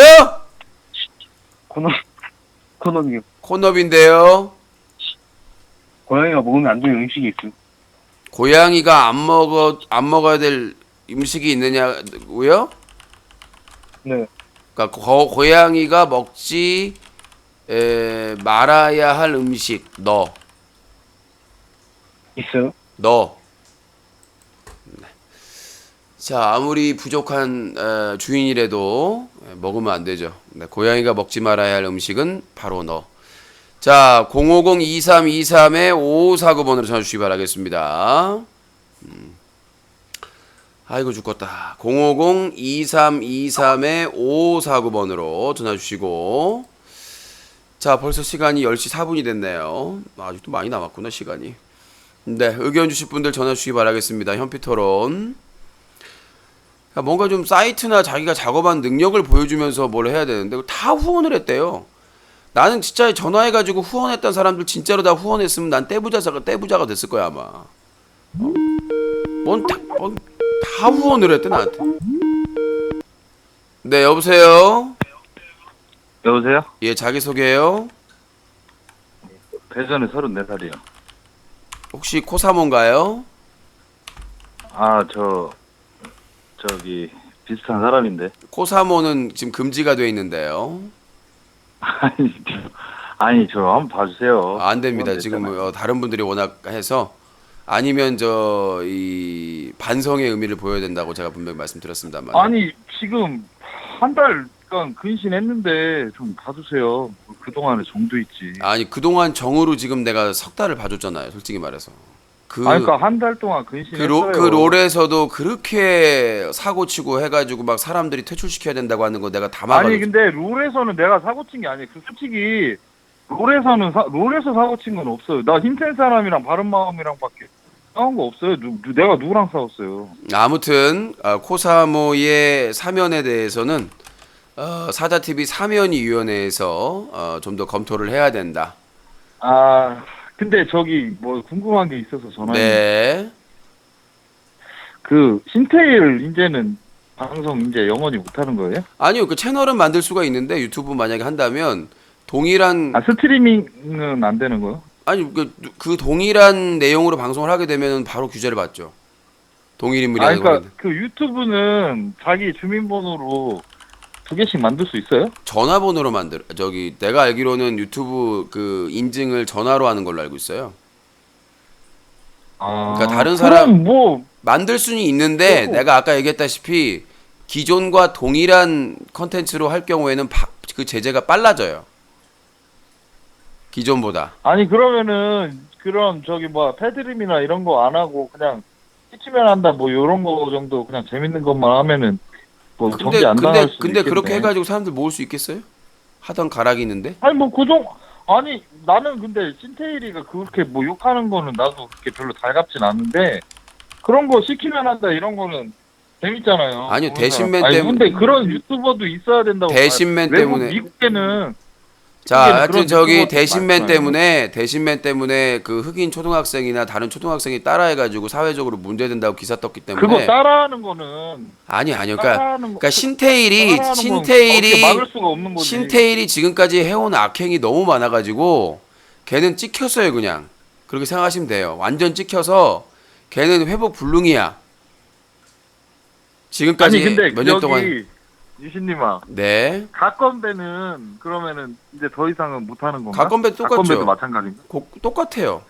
코너이요. 콘업인데요. 고양이가 먹으면 안 되는 음식이 있어요. 고양이가 안 먹어야 될 음식이 있느냐고요? 네. 그러니까 고양이가 먹지 말아야 할 음식 있어요? 너. 네. 자, 아무리 부족한 주인이라도 먹으면 안 되죠. 네, 고양이가 먹지 말아야 할 음식은 바로 너. 자, 050-2323-5549번으로 전화 주시기 바라겠습니다. 아이고 죽겠다. 050-2323-5549번으로 전화 주시고. 자, 벌써 시간이 10시 4분이 됐네요. 아직도 많이 남았구나, 시간이. 네, 의견 주실 분들 전화 주시기 바라겠습니다. 현피토론. 뭔가 좀 사이트나 자기가 작업한 능력을 보여주면서 뭘 해야 되는데 다 후원을 했대요. 나는 진짜 전화해가지고 후원했던 사람들 진짜로 다 후원했으면 난 떼부자가 됐을 거야 아마. 다 후원을 했대 나한테. 네, 여보세요. 여보세요? 예, 자기소개요. 대전에 34살이요. 혹시 코사모인가요? 아, 저기, 비슷한 사람인데. 코사모는 지금 금지가 돼 있는데요. 아니, 저 한번 봐주세요. 안 됩니다. 됐잖아요. 지금 다른 분들이 워낙 해서 아니면 이 반성의 의미를 보여야 된다고 제가 분명히 말씀드렸습니다만. 아니 지금 한 달간 근신했는데 좀 봐주세요. 그동안에 정도 있지. 아니 그동안 정으로 지금 내가 석 달을 봐줬잖아요. 솔직히 말해서. 그러니까 한 달 동안 근신했어요. 그 롤에서도 그렇게 사고치고 해가지고 막 사람들이 퇴출시켜야 된다고 하는 거 내가 다 막아줬어. 아니 근데 롤에서는 내가 사고친 게 아니에요. 솔직히 롤에서 사고친 건 없어요. 나 힘센 사람이랑 바른마음이랑밖에 싸운 거 없어요. 내가 누구랑 싸웠어요. 아무튼 코사모의 사면에 대해서는 사자TV 사면위원회에서 좀 더 검토를 해야 된다. 아 근데 저기 뭐 궁금한 게 있어서 전화했는데 네. 그 신테일 이제는 방송 이제 영원히 못하는 거예요? 아니요, 그 채널은 만들 수가 있는데 유튜브 만약에 한다면 동일한 스트리밍은 안 되는 거요? 아니 그 동일한 내용으로 방송을 하게 되면 바로 규제를 받죠. 동일 인물이 아니고. 그러니까 그 유튜브는 자기 주민번호로 2개씩 만들 수 있어요? 전화번호로 내가 알기로는 유튜브 그 인증을 전화로 하는 걸로 알고 있어요. 그러니까 다른 사람 뭐 만들 수는 있는데 내가 아까 얘기했다시피 기존과 동일한 컨텐츠로 할 경우에는 그 제재가 빨라져요. 기존보다. 아니 그러면은 그런 저기 뭐 패드림이나 이런 거 안 하고 그냥 시키면 한다 뭐 요런 거 정도 그냥 재밌는 것만 하면은 뭐 정지 안 당할 수도 근데 있겠네. 그렇게 해가지고 사람들 모을 수 있겠어요? 하던 가락이 있는데? 아니 뭐 아니 나는 근데 신테일이가 그렇게 뭐 욕하는 거는 나도 그렇게 별로 달갑진 않은데 그런 거 시키면 한다 이런 거는 재밌잖아요. 아니요, 대신맨 아니, 때문에. 근데 그런 유튜버도 있어야 된다고. 대신맨 때문에. 미국에는 자, 하여튼 그런 저기 유튜버도 대신맨 많잖아요. 때문에 그 흑인 초등학생이나 다른 초등학생이 따라해가지고 사회적으로 문제된다고 기사 떴기 때문에. 그거 따라하는 거는 아니요. 따라하는 그러니까 따라하는 건 어떻게 막을 수가 없는 거지. 신테일이 지금까지 해온 악행이 너무 많아가지고 걔는 찍혔어요 그냥. 그렇게 생각하시면 돼요. 완전 찍혀서 걔는 회복 불능이야. 지금까지 아니 근데 몇 년 동안. 유신님아. 네. 가건배는 그러면은 이제 더 이상은 못 하는 건가? 가건배 똑같죠. 가건배도 마찬가지인가? 똑같아요.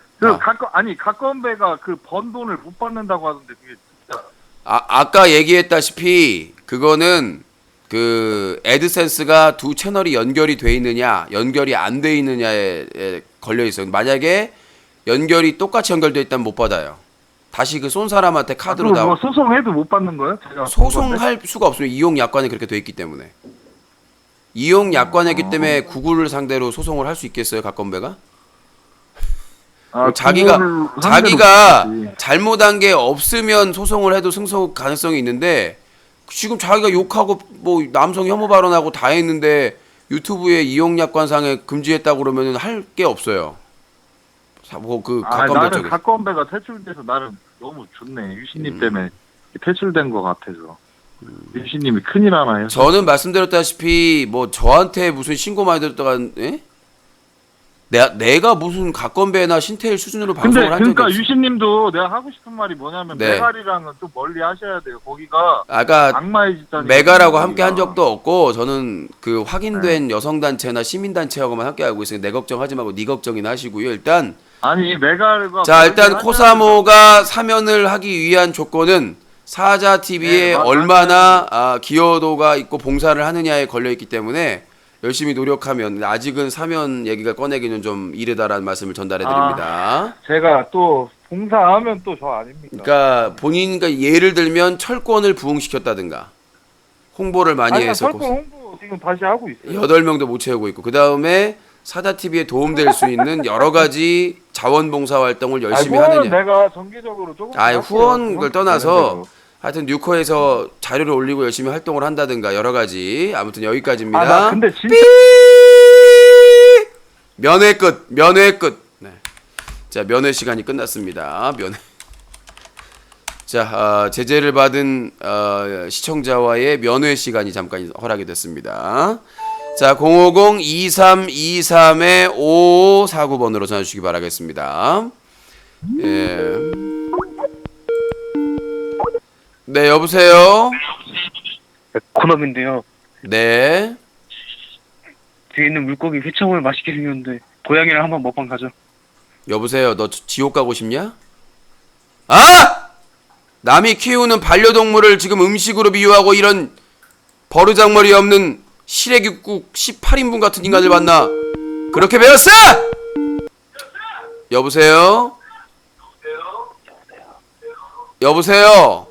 가건배가 그 번 돈을 못 받는다고 하던데 그게 진짜. 아까 얘기했다시피 그거는 그 애드센스가 두 채널이 연결이 돼 있느냐, 연결이 안 돼 있느냐에 걸려 있어요. 만약에 연결이 똑같이 연결돼 있다면 못 받아요. 다시 그 쏜 사람한테 카드로 뭐 소송해도 못 받는 거예요? 제가 소송할 수가 없어요. 이용 약관에 그렇게 돼 있기 때문에. 이용 약관이기 때문에 구글을 상대로 소송을 할 수 있겠어요, 가건배가? 자기가 잘못한 게 없으면 소송을 해도 승소 가능성이 있는데 지금 자기가 욕하고 뭐 남성 혐오 발언하고 다 했는데 유튜브에 이용 약관상에 금지했다고 그러면은 할 게 없어요. 그 가건배 나는 쪽에. 가건배가 퇴출돼서 나는 너무 좋네. 유신님 때문에 퇴출된 것 같아서. 유신님이 큰일 하나 해서. 저는 말씀드렸다시피 뭐 저한테 무슨 신고 많이 들었다가 내가 무슨 가건배나 신테일 수준으로 방송을 한 적이 그러니까 없어요. 유신님도 내가 하고 싶은 말이 뭐냐면 네. 메갈이랑은 좀 멀리 하셔야 돼요. 거기가 아까 악마의 집단이 메가라고 함께 한 적도 없고 저는 그 확인된 여성단체나 시민단체하고만 함께 하고 있으니까 내 걱정하지 말고 네 걱정이나 하시고요. 일단 아니 메갈과 자 일단 코사모가 사면을 하기 위한 조건은 사자TV에 네, 얼마나 기여도가 있고 봉사를 하느냐에 걸려있기 때문에 열심히 노력하면 아직은 사면 얘기가 꺼내기는 좀 이르다라는 말씀을 전달해 드립니다. 제가 또 봉사하면 또 저 아닙니까? 그러니까 본인가 예를 들면 철권을 부흥시켰다든가 홍보를 많이 아니, 해서 철권 홍보 지금 다시 하고 있어요. 8명도 못 채우고 있고 그다음에 사다TV에 도움될 수 있는 여러 가지 자원봉사 활동을 열심히 후원은 하느냐. 내가 정기적으로 조금. 후원을 떠나서 하여튼 뉴커에서 자료를 올리고 열심히 활동을 한다든가 여러 가지. 아무튼 여기까지입니다. 아, 나 근데 진짜. 면회 끝. 면회 끝. 네. 자, 면회 시간이 끝났습니다. 면회. 자, 제재를 받은 시청자와의 면회 시간이 잠깐 허락이 됐습니다. 자, 050-2323-5549번으로 전화 주시기 바라겠습니다. 예. 네, 여보세요? 코너인데요. 네. 뒤에 있는 물고기 회창을 맛있게 생겼는데 고양이랑 한번 먹방 가죠. 여보세요? 너 지옥 가고 싶냐? 아! 남이 키우는 반려동물을 지금 음식으로 비유하고 이런 버르장머리 없는 시래기국 18인분 같은 인간을 봤나? 그렇게 배웠어? 여보세요? 여보세요?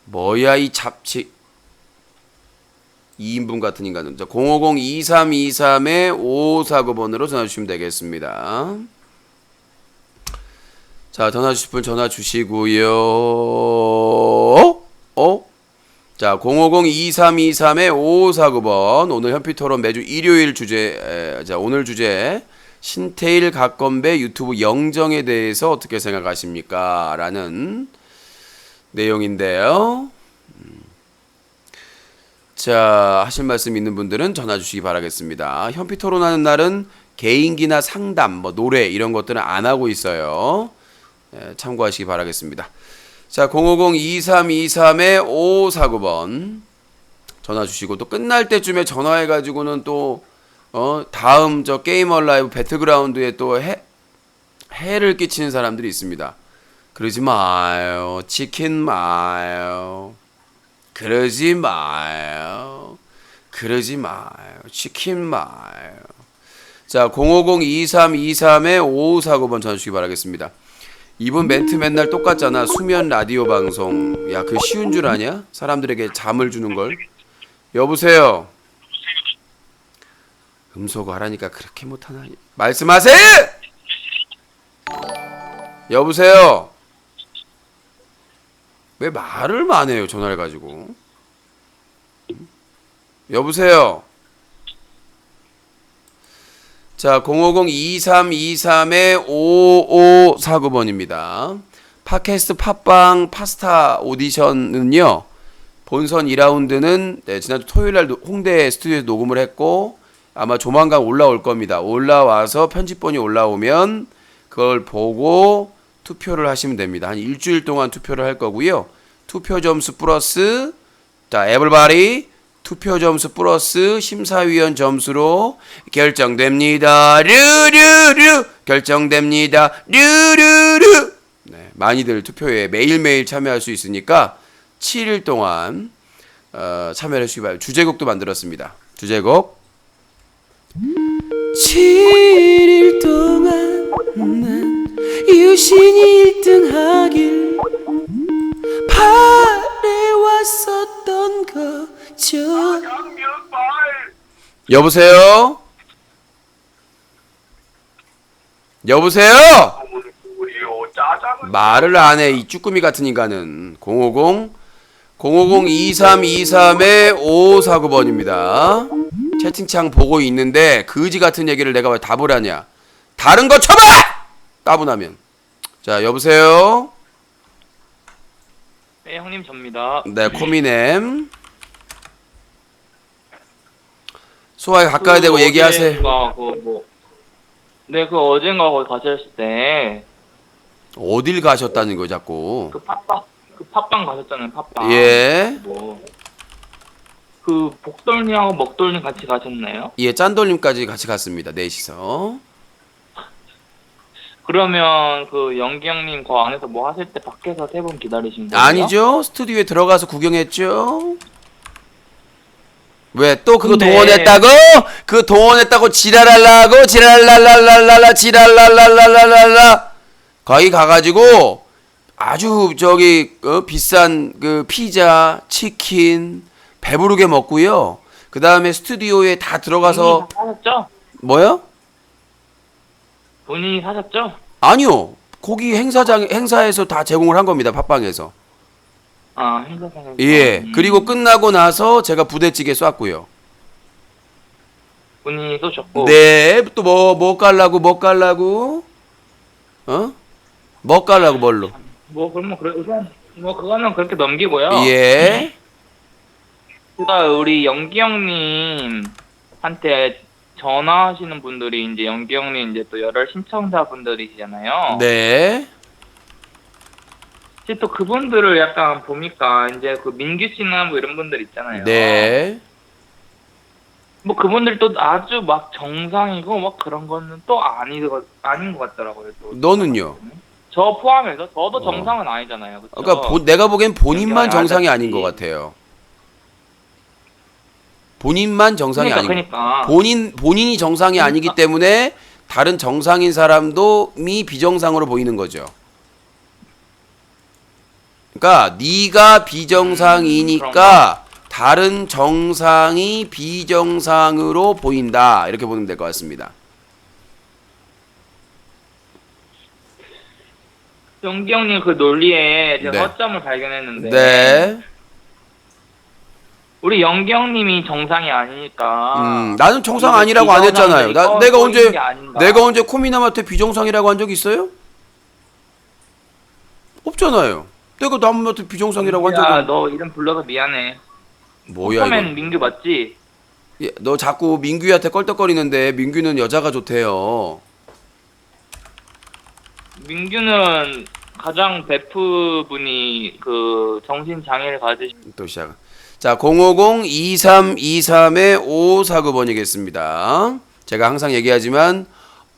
뭐야 이 잡치 2인분 같은 인간은. 050-2323-5549번으로 전화 주시면 되겠습니다. 자, 전화 주실 분 전화 주시고요. 자, 050-2323-5549번. 오늘 현피토론 매주 일요일 주제, 자, 오늘 주제 신태일 각건배 유튜브 영정에 대해서 어떻게 생각하십니까? 라는 내용인데요. 자, 하실 말씀 있는 분들은 전화 주시기 바라겠습니다. 현피토론하는 날은 개인기나 상담, 뭐 노래 이런 것들은 안 하고 있어요. 참고하시기 바라겠습니다. 자, 050-2323-5549번 전화 주시고 또 끝날 때쯤에 전화해 가지고는 또 다음 저 게이머 라이브 배틀그라운드에 또 해를 끼치는 사람들이 있습니다. 그러지 마요. 치킨 마요. 그러지 마요. 그러지 마요. 치킨 마요. 자, 050-2323-5549번 전화 주시기 바라겠습니다. 이번 멘트 맨날 똑같잖아. 수면 라디오 방송. 야, 그 쉬운 줄 아냐? 사람들에게 잠을 주는 걸. 여보세요. 음소거 하라니까 그렇게 못하나. 말씀하세요. 여보세요. 왜 말을 안 해요? 전화를 가지고. 여보세요. 자, 050-2323-5549번입니다. 팟캐스트 팟빵 파스타 오디션은요. 본선 2라운드는 지난주 토요일날 홍대 스튜디오에서 녹음을 했고 아마 조만간 올라올 겁니다. 올라와서 편집본이 올라오면 그걸 보고 투표를 하시면 됩니다. 한 일주일 동안 투표를 할 거고요. 투표 점수 플러스 자, 에블바리 투표 점수 플러스 심사위원 점수로 결정됩니다. 르르르 결정됩니다. 르르르. 네, 많이들 투표에 매일매일 참여할 수 있으니까 7일 동안 참여해 주시기 바랍니다. 주제곡도 만들었습니다. 주제곡 7일 동안 난 유신이 1등 하길 바래왔었던 거죠. 여보세요? 여보세요? 말을 안 해, 이 쭈꾸미 같은 인간은. 050-2323-5549번입니다. 채팅창 보고 있는데 그지 같은 얘기를 내가 왜 답을 하냐. 다른 거 쳐봐! 따분하면. 자, 여보세요? 네, 형님 접니다. 네, 코미넴. 소화에 가까이 대고 얘기하세요. 네, 그 어젠가 거기 가셨을 때 어딜 가셨다는 거예요, 자꾸. 팟빵 가셨잖아요, 팟빵. 예. 그 복돌님하고 먹돌님 같이 가셨나요? 예, 짠돌님까지 같이 갔습니다. 넷이서. 그러면 그 연기 형님 그 안에서 뭐 하실 때 밖에서 3분 기다리신 거예요? 아니죠. 스튜디오에 들어가서 구경했죠. 왜 또 그거 근데- 동원했다고? 그 동원했다고 지랄하려고 지랄랄랄랄랄라 지랄랄랄랄랄라 거기 가가지고 아주 저기 비싼 그 피자, 치킨 배부르게 먹고요. 그 다음에 스튜디오에 다 들어가서 본인이 사셨죠? 뭐요? 본인이 사셨죠? 아니요. 거기 행사에서 다 제공을 한 겁니다. 팟빵에서. 아, 행사장에서. 예. 그리고 끝나고 나서 제가 부대찌개 쐈고요. 본인이 쏘셨고. 네. 또 뭐 깔라고? 어? 뭐 깔라고 뭘로? 뭐 그러면 그래 우선 뭐 그거는 그렇게 넘기고요. 예. 제가 우리 영기 형님한테 전화하시는 분들이 이제 영기 형님 이제 또 열혈 신청자분들이시잖아요. 네. 이제 또 그분들을 약간 보니까 이제 그 민규 씨나 뭐 이런 분들 있잖아요. 네. 뭐 그분들 또 아주 막 정상이고 막 그런 거는 또 아닌 것 같더라고요. 또. 너는요? 저 포함해서 저도 정상은 아니잖아요. 그쵸? 그러니까 내가 보기엔 본인만 연결 정상이 하셨지. 아닌 것 같아요. 본인만 정상이 그러니까. 본인이 정상이 아니기 때문에 다른 정상인 사람도 비정상으로 보이는 거죠. 그러니까 네가 비정상이니까 다른 정상이 비정상으로 보인다. 이렇게 보면 될 것 같습니다. 영기 형님 그 논리에 제가 네. 허점을 발견했는데 네. 우리 영기 형님이 정상이 아니니까 나는 정상 아니라고 안 했잖아요. 내가 언제 코미남한테 비정상이라고 한 적 있어요? 없잖아요. 내가 남한테 비정상이라고 한 적은. 너 이름 불러서 미안해. 뭐야 슈퍼맨 이거? 민규 맞지? 예, 너 자꾸 민규한테 껄떡거리는데 민규는 여자가 좋대요. 민규는 가장 베프분이 그 정신 장애를 가지신 또 시작. 자, 050-2323-5549번이겠습니다. 제가 항상 얘기하지만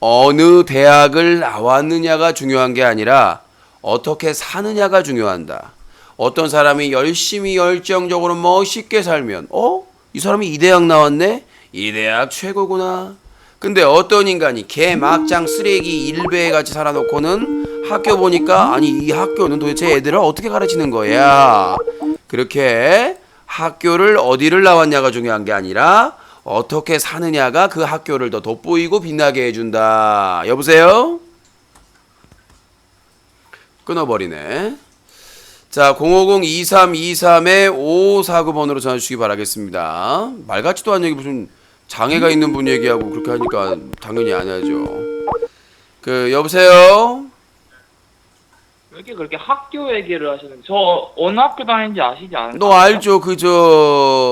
어느 대학을 나왔느냐가 중요한 게 아니라 어떻게 사느냐가 중요하다. 어떤 사람이 열심히 열정적으로 멋있게 살면 이 사람이 이 대학 나왔네? 이 대학 최고구나. 근데 어떤 인간이 개 막장 쓰레기 일배같이 살아놓고는 학교 보니까 아니 이 학교는 도대체 애들을 어떻게 가르치는 거야. 그렇게 학교를 어디를 나왔냐가 중요한 게 아니라 어떻게 사느냐가 그 학교를 더 돋보이고 빛나게 해준다. 여보세요? 끊어버리네. 자, 050-2323-5549번으로 전화 주시기 바라겠습니다. 말 같지도 않은 얘기 무슨 장애가 있는 분 얘기하고 그렇게 하니까 당연히 안 해야죠. 여보세요? 왜 이렇게 그렇게 학교 얘기를 하시는 저 어느 학교 다니는지 아시지 않으세요? 너 알죠?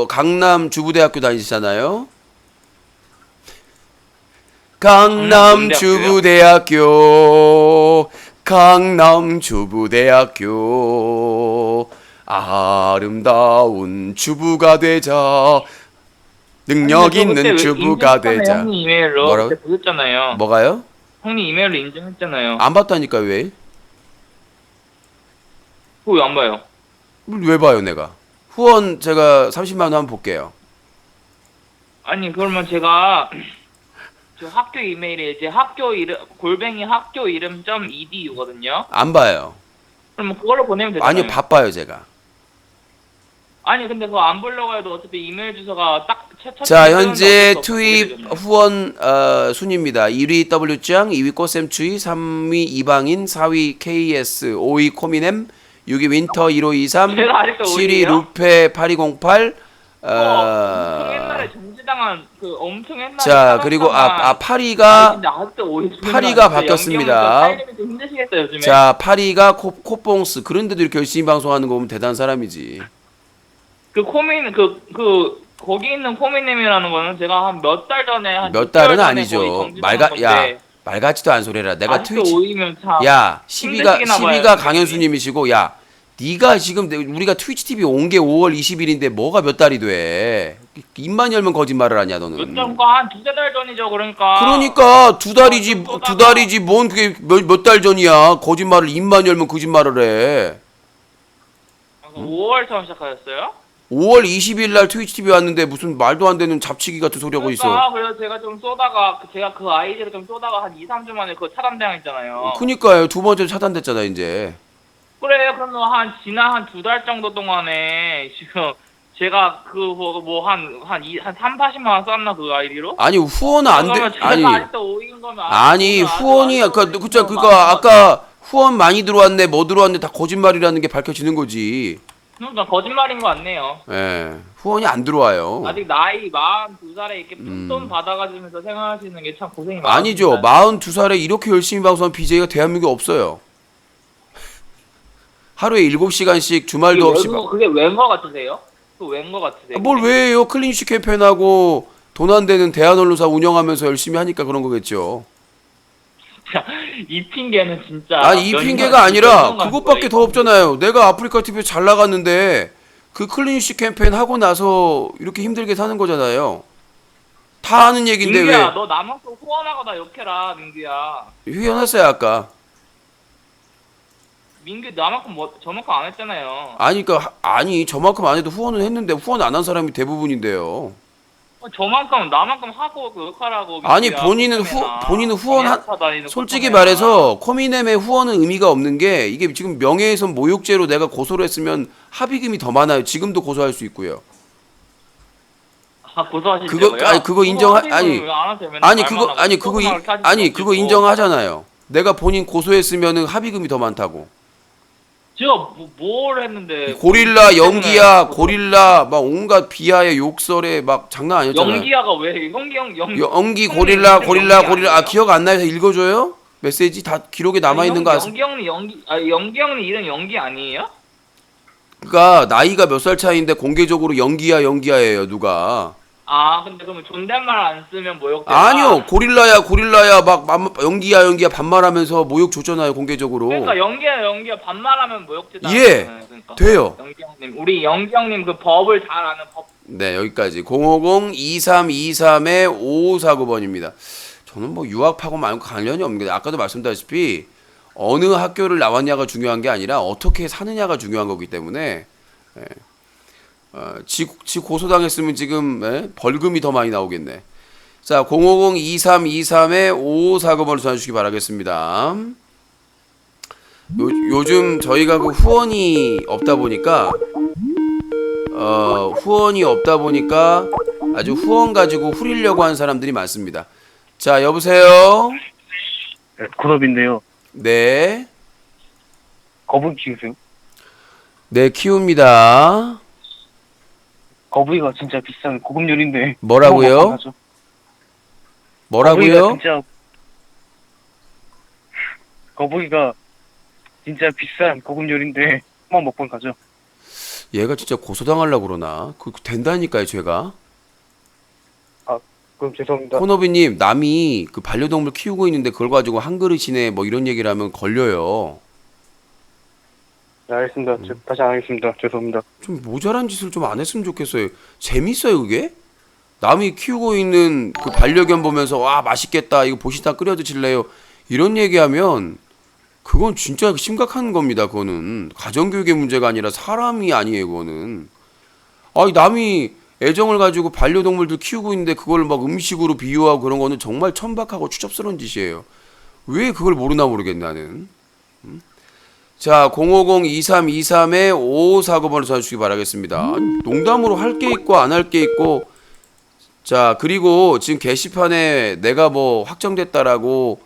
강남 주부대학교 다니시잖아요? 강남 주부대학교 아름다운 주부가 되자 능력 있는 주부가 되자. 형님 이메일로 뭐라고? 그때 보셨잖아요. 뭐가요? 형님 이메일로 인증했잖아요. 안 봤다니까 왜? 그거 왜 안 봐요? 왜 봐요 내가? 후원 제가 30만 원 한번 볼게요. 아니 그러면 제가 저 학교 이메일에 이제 학교 이름 학교 이름 .edu거든요. 안 봐요. 그러면 그걸로 보내면 되잖아요. 아니요 바빠요 제가. 아니 근데 그거 안 보려고 해도 어차피 이메일 주소가 딱 자 현재 투입 후원 순입니다. 1위 W짱, 2위 꽃샘추위, 3위 이방인, 4위 KS, 5위 코미넴, 6위 윈터 1523, 제가 아직도 7위 5위예요? 루페 8008 엄청 옛날에 정지당한 그 엄청 옛날에 자 그리고 8위가 8위가 바뀌었습니다. 힘드시겠어요 요즘에. 자 8위가 코뽕스. 그런데도 이렇게 열심히 방송하는 거 보면 대단한 사람이지. 그 코민 거기 있는 코미넴이라는 거는 제가 한 몇 달 전에 몇 달은 아니죠. 말 같지도 않은 소리라. 내가 트위치 5위면 참 야 힘드시겠나 12가 봐요. 강현수님이시고 야 네가 지금 우리가 트위치 TV 온 게 5월 20일인데 뭐가 몇 달이 돼? 입만 열면 거짓말을 하냐 너는. 한 두세 달 전이죠. 그러니까 두 달이지 뭔 그게 몇 달 전이야. 거짓말을 입만 열면 거짓말을 해. 5월 처음 시작하셨어요? 5월 20일 날 트위치 TV 왔는데 무슨 말도 안 되는 잡치기 같은 소리 하고 있어. 그러니까 그래서 제가 좀 쏘다가 제가 그 아이디를 좀 쏘다가 한 2, 3주 만에 그거 차단당했잖아요. 그니까요. 두 번째 차단됐잖아 이제. 그래요. 그러면 지난 한 2달 정도 동안에 지금 제가 한 3, 40만 원 썼나 그 아이디로? 아니 후원은 안 돼. 그러면 제가 아니 아직도 오인 거면 아니 후원이 아까 후원 많이 들어왔네 뭐 들어왔네 다 거짓말이라는 게 밝혀지는 거지. 그러니까 거짓말인 거 같네요. 예. 후원이 안 들어와요. 아직 나이 42살에 이렇게 푼돈 받아가지면서 생활하시는 게 참 고생이 많으십니다. 아니죠. 42살에 이렇게 열심히 방송한 BJ가 대한민국에 없어요. 하루에 7시간씩 주말도 없이 그게 웬 거 같으세요? 그 웬 거 같으세요? 뭘 왜 해요? 클린시 캠페인하고 돈 안 되는 대한언론사 운영하면서 열심히 하니까 그런 거겠죠. 이 핑계는 진짜. 아니 이 핑계가 아니라 그것밖에 더 없잖아요. 내가 아프리카 TV에 잘 나갔는데 그 클린시 캠페인 하고 나서 이렇게 힘들게 사는 거잖아요. 다 아는 얘긴데 민규야, 왜 너 남한테 후원하거나 욕해라, 민규야. 휴연했어요 아까. 민규 나만큼 저만큼 안 했잖아요. 아니 그러니까 아니 저만큼 안 해도 후원은 했는데 후원 안 한 사람이 대부분인데요. 나만큼 하고 그 욕하라고. 아니 민규야, 본인은 후원 솔직히 말해서 코미넴의 후원은 의미가 없는 게 이게 지금 명예훼손 모욕죄로 내가 고소를 했으면 합의금이 더 많아요. 지금도 고소할 수 있고요. 고소하시려고요? 그거 그거 인정하잖아요. 내가 본인 고소했으면은 합의금이 더 많다고. 제가 뭘 했는데. 고릴라 연기야 고릴라 막 온갖 비하의 욕설에 막 장난 아니었잖아요. 연기야가 왜 연기 고릴라 아 기억 안 나요? 읽어줘요? 메시지 다 기록에 남아 있는 거 아세요? 연기 형님 이름 연기 아니에요? 그러니까 나이가 몇 살 차이인데 공개적으로 연기야예요 누가? 근데 그러면 존댓말 안 쓰면 모욕되나? 아니요 고릴라야 막 연기야 반말하면서 모욕 줬잖아요 공개적으로. 그러니까 연기야 반말하면 모욕되다. 예, 그러니까. 돼요. 연기 형님, 우리 연기 형님 그 법을 잘 아는 법. 네 여기까지 050-2323-5549번입니다. 저는 뭐 유학하고 말고 관련이 없는 게 아까도 말씀드렸다시피 어느 학교를 나왔냐가 중요한 게 아니라 어떻게 사느냐가 중요한 거기 때문에 지 고소당했으면 지금 벌금이 더 많이 나오겠네. 자 050-2323-5549번으로 전화주시기 바라겠습니다. 요즘 저희가 그 후원이 없다 보니까 아주 후원 가지고 후리려고 하는 사람들이 많습니다. 자 여보세요. 군업인데요. 네. 거북이 키우세요? 네 키웁니다. 거북이가 진짜 비싼 고급 요리인데. 뭐라고요? 거북이가 진짜 비싼 고급 요리인데 한번 먹고 가죠. 얘가 진짜 고소당하려고 그러나? 그 된다니까요 죄가. 그럼 죄송합니다. 코너비님 남이 그 반려동물 키우고 있는데 그걸 가지고 한 그릇이네 뭐 이런 얘기를 하면 걸려요. 네, 알겠습니다. 다시 안 하겠습니다. 죄송합니다. 좀 모자란 짓을 좀 안 했으면 좋겠어요. 재밌어요 그게? 남이 키우고 있는 그 반려견 보면서 와 맛있겠다 이거 보시다 끓여 드실래요? 이런 얘기하면 그건 진짜 심각한 겁니다. 그거는 가정교육의 문제가 아니라 사람이 아니에요. 그거는 아니 남이 애정을 가지고 반려동물들 키우고 있는데 그걸 막 음식으로 비유하고 그런 거는 정말 천박하고 추접스러운 짓이에요. 왜 그걸 모르나 모르겠네 나는. 자 050-2323-5549번으로 전화주시기 바라겠습니다. 농담으로 할 게 있고 안 할 게 있고. 자 그리고 지금 게시판에 내가 뭐 확정됐다라고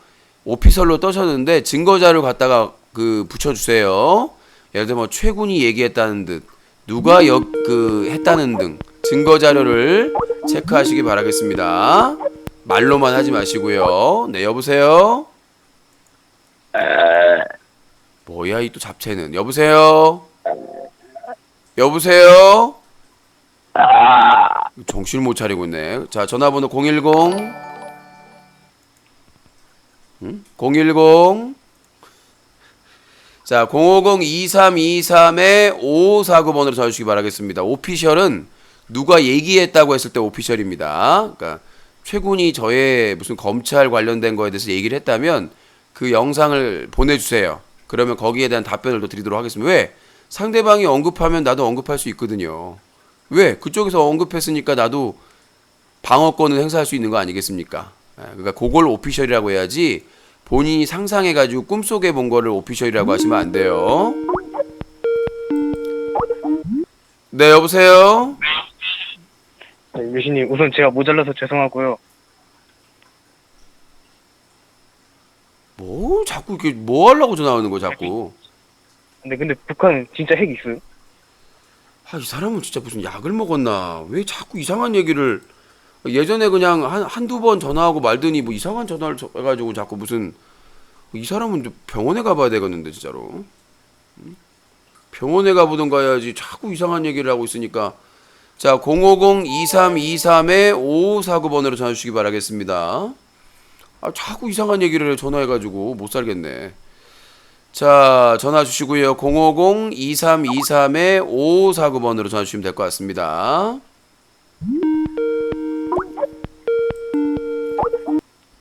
오피셜로 떠셨는데 증거자료 갖다가 그 붙여주세요. 예를 들어 뭐 최군이 얘기했다는 듯 누가 했다는 등 증거자료를 체크하시기 바라겠습니다. 말로만 하지 마시고요. 네 여보세요. 뭐야 이 또 잡채는. 여보세요. 정신을 못 차리고 있네. 자 전화번호 010 자 050-2323-5549번으로 전화주시기 바라겠습니다. 오피셜은 누가 얘기했다고 했을 때 오피셜입니다. 그러니까 최군이 저의 무슨 검찰 관련된 거에 대해서 얘기를 했다면 그 영상을 보내주세요. 그러면 거기에 대한 답변을 또 드리도록 하겠습니다. 왜? 상대방이 언급하면 나도 언급할 수 있거든요. 왜? 그쪽에서 언급했으니까 나도 방어권을 행사할 수 있는 거 아니겠습니까? 그러니까 그걸 오피셜이라고 해야지 본인이 상상해가지고 꿈속에 본 거를 오피셜이라고 하시면 안 돼요. 네, 여보세요? 네, 유신님 우선 제가 모자라서 죄송하고요. 뭐 자꾸 이렇게 뭐 하려고 전화하는 거 자꾸. 근데 북한은 진짜 핵 있어요? 아, 이 사람은 진짜 무슨 약을 먹었나? 왜 자꾸 이상한 얘기를 예전에 그냥 한두 번 전화하고 말더니 뭐 이상한 전화를 해가지고 자꾸 무슨 이 사람은 좀 병원에 가봐야 되겠는데 진짜로. 병원에 가보든가 해야지 자꾸 이상한 얘기를 하고 있으니까. 자, 050-2323-5549번으로 전화 주시기 바라겠습니다. 아, 자꾸 이상한 얘기를 전화해가지고 못 살겠네. 자, 전화 주시고요. 050-2323-5549번으로 전화 주시면 될 것 같습니다.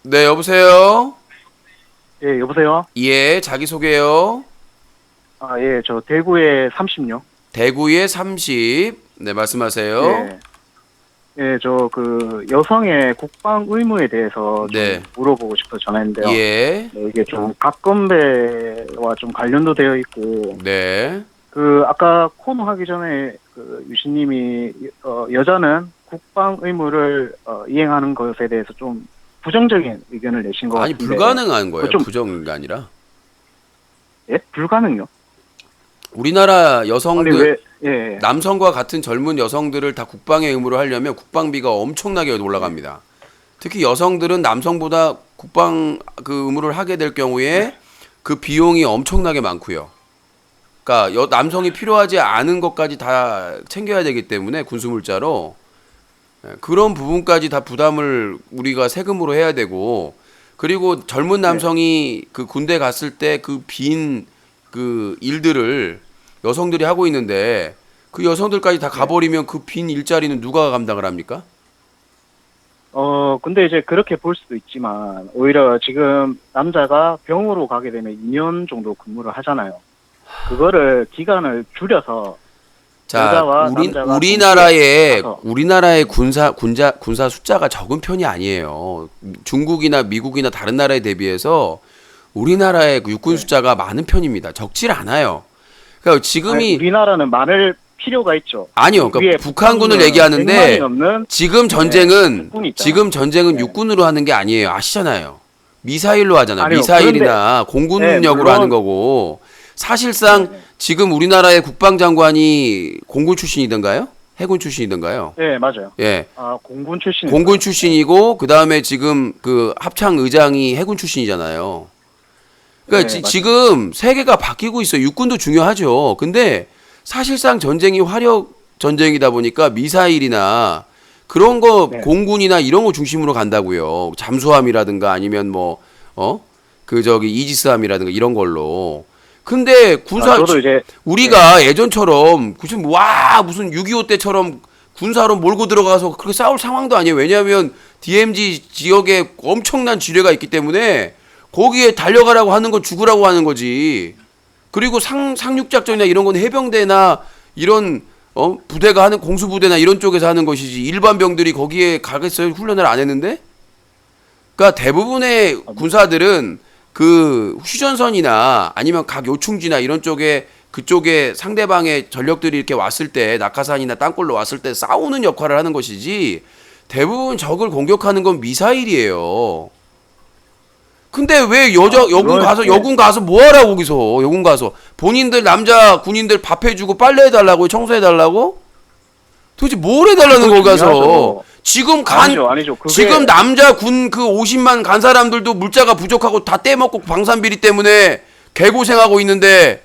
네, 여보세요? 예, 여보세요? 예, 자기소개요. 아, 예, 저 대구에 30요. 대구에 30. 네, 말씀하세요. 예. 예, 저 그 여성의 국방 의무에 대해서 좀 네. 물어보고 싶어서 전화했는데요. 예. 네, 이게 좀 각건배와 좀 관련도 되어 있고, 네. 그 아까 코너 하기 전에 그 유신님이 여자는 국방 의무를 이행하는 것에 대해서 좀 부정적인 의견을 내신 것 아니, 같은데. 불가능한 거예요. 좀- 부정이 아니라. 예? 불가능요? 우리나라 여성들 아니 왜? 예. 남성과 같은 젊은 여성들을 다 국방의 의무로 하려면 국방비가 엄청나게 올라갑니다. 특히 여성들은 남성보다 국방 그 의무를 하게 될 경우에 그 비용이 엄청나게 많고요. 그러니까 남성이 필요하지 않은 것까지 다 챙겨야 되기 때문에 군수물자로 그런 부분까지 다 부담을 우리가 세금으로 해야 되고, 그리고 젊은 남성이 그 군대 갔을 때 그 빈 그 일들을 여성들이 하고 있는데 그 여성들까지 다 가버리면 그 빈 일자리는 누가 감당을 합니까? 근데 이제 그렇게 볼 수도 있지만 오히려 지금 남자가 병으로 가게 되면 2년 정도 근무를 하잖아요. 그거를 기간을 줄여서 자, 여자와 남자가 우리나라의 군사 숫자가 적은 편이 아니에요. 중국이나 미국이나 다른 나라에 대비해서 우리나라의 그 육군 숫자가 많은 편입니다. 적질 않아요. 그러니까 지금이 아니, 우리나라는 많을 필요가 있죠. 아니요. 위에 그러니까 북한군을 100만이 얘기하는데 넘는 지금 육군이 있잖아요. 육군으로 하는 게 아니에요. 아시잖아요. 미사일로 하잖아요. 아니요, 미사일이나 공군력으로 물론- 하는 거고, 사실상 지금 우리나라의 국방장관이 공군 출신이던가요? 해군 출신이던가요? 네, 맞아요. 예. 아, 공군 출신. 공군 출신이고 그다음에 지금 그 합창 의장이 해군 출신이잖아요. 그러니까 네, 맞아요. 지금 세계가 바뀌고 있어요. 육군도 중요하죠. 근데 사실상 전쟁이 화력 전쟁이다 보니까 미사일이나 그런 거 네. 공군이나 이런 거 중심으로 간다고요. 잠수함이라든가 아니면 뭐 이지스함이라든가 이런 걸로. 근데 군사 저도 이제 우리가 예전처럼 무슨 6.25 때처럼 군사로 몰고 들어가서 그렇게 싸울 상황도 아니에요. 왜냐하면 DMZ 지역에 엄청난 지뢰가 있기 때문에 거기에 달려가라고 하는 건 죽으라고 하는 거지. 그리고 상륙작전이나 이런 건 해병대나 이런 부대가 하는 공수부대나 이런 쪽에서 하는 것이지 일반 병들이 거기에 가겠어요? 훈련을 안 했는데? 그러니까 대부분의 군사들은 그 휴전선이나 아니면 각 요충지나 이런 쪽에 그쪽에 상대방의 전력들이 이렇게 왔을 때 낙하산이나 땅굴로 왔을 때 싸우는 역할을 하는 것이지 대부분 적을 공격하는 건 미사일이에요. 근데 왜 여군 가서 뭐 하라고 거기서 여군 가서 본인들 남자 군인들 밥 해주고 빨래 해달라고 청소해달라고? 도대체 뭘 해달라는 거 가서 지금 아니죠. 지금 남자 군 그 50만 간 사람들도 물자가 부족하고 다 떼먹고 방산비리 때문에 개고생하고 있는데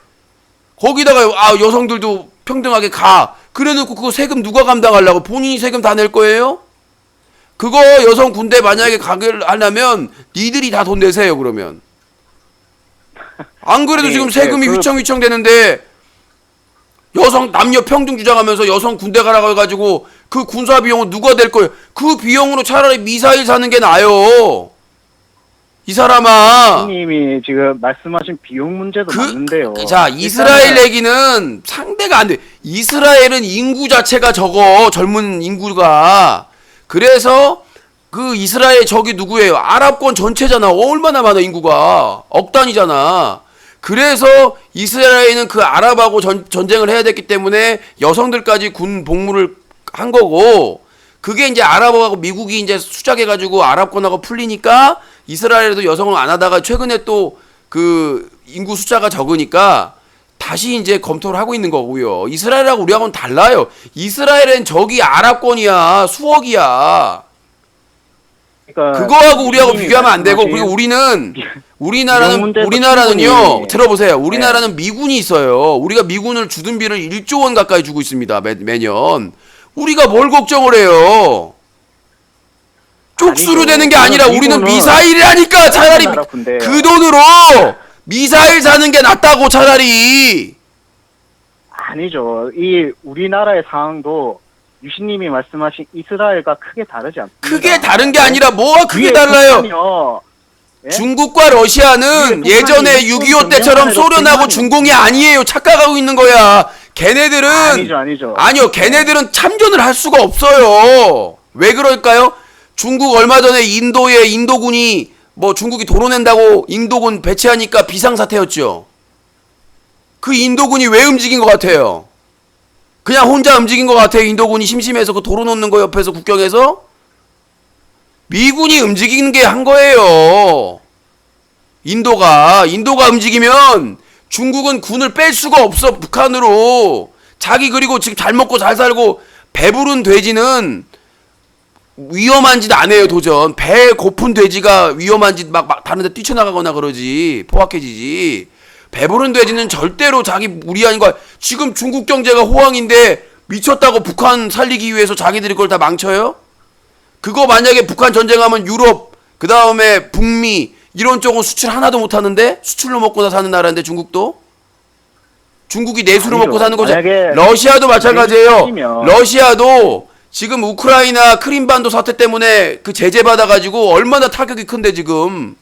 거기다가 여성들도 평등하게 가 그래놓고 그거 세금 누가 감당하려고? 본인이 세금 다 낼 거예요? 그거 여성 군대 만약에 가게 하려면 니들이 다 돈 내세요. 그러면 안 그래도 지금 세금이 휘청휘청 되는데 여성 남녀 평등 주장하면서 여성 군대 가라고 해가지고 그 군사 비용은 누가 될 거예요? 그 비용으로 차라리 미사일 사는 게 나아요. 이 사람아. 님이 지금 말씀하신 비용 문제도 맞는데요. 자, 이스라엘 얘기는 상대가 안 돼. 이스라엘은 인구 자체가 적어. 젊은 인구가. 그래서 그 이스라엘 적이 누구예요? 아랍권 전체잖아. 얼마나 많아 인구가. 억 단위잖아. 그래서 이스라엘은 그 아랍하고 전쟁을 해야 됐기 때문에 여성들까지 군 복무를 한 거고, 그게 이제 아랍하고 미국이 이제 수작해가지고 아랍권하고 풀리니까 이스라엘에도 여성을 안 하다가 최근에 또 그 인구 숫자가 적으니까 다시 이제 검토를 하고 있는 거고요. 이스라엘하고 우리하고는 달라요. 이스라엘은 저기 아랍권이야. 수억이야. 그러니까 그거하고 우리하고 님이 비교하면 안 되고, 말씀하신 그리고 이런 문제도 우리나라는요, 충분히- 들어보세요. 우리나라는 미군이 있어요. 우리가 미군을 주둔 비를 1조 원 가까이 주고 있습니다. 매년. 우리가 뭘 걱정을 해요? 쪽수로 아니죠. 되는 게 아니라 우리는 미군은 미사일이라니까. 차라리 나라 군대예요. 그 돈으로 미사일 사는 게 낫다고. 차라리. 아니죠. 이 우리나라의 상황도 유신님이 말씀하신 이스라엘과 크게 다르지 않습니다. 크게 다른 게 아니라 뭐가 크게 위에 달라요? 북한이요. 예? 중국과 러시아는 위에 예전에 북한이 6.25 때처럼 전쟁을 소련하고 하려고 중공이 아니에요. 착각하고 있는 거야. 걔네들은 아니죠. 아니요, 걔네들은 참전을 할 수가 없어요. 왜 그럴까요? 중국 얼마 전에 인도에 인도군이 뭐 중국이 도로낸다고 인도군 배치하니까 비상사태였죠. 그 인도군이 왜 움직인 것 같아요? 그냥 혼자 움직인 것 같아요. 인도군이 심심해서 그 도로 놓는 거 옆에서 국경에서 미군이 움직이는 게 한 거예요. 인도가 움직이면 중국은 군을 뺄 수가 없어. 북한으로. 자기 그리고 지금 잘 먹고 잘 살고 배부른 돼지는 위험한 짓 안 해요. 도전. 배 고픈 돼지가 위험한 짓 막 다른 데 뛰쳐나가거나 그러지. 포악해지지. 배부른 돼지는 절대로 자기 무리한 거야. 지금 중국 경제가 호황인데 미쳤다고 북한 살리기 위해서 자기들이 그걸 다 망쳐요? 그거 만약에 북한 전쟁하면 유럽, 그 다음에 북미 이런 쪽은 수출 하나도 못 하는데, 수출로 먹고 다 사는 나라인데 중국도? 중국이 내수로 아니죠. 먹고 사는 거죠. 만약에 러시아도 마찬가지예요. 내수면- 러시아도 지금 우크라이나 크림반도 사태 때문에 그 제재 받아가지고 얼마나 타격이 큰데 지금.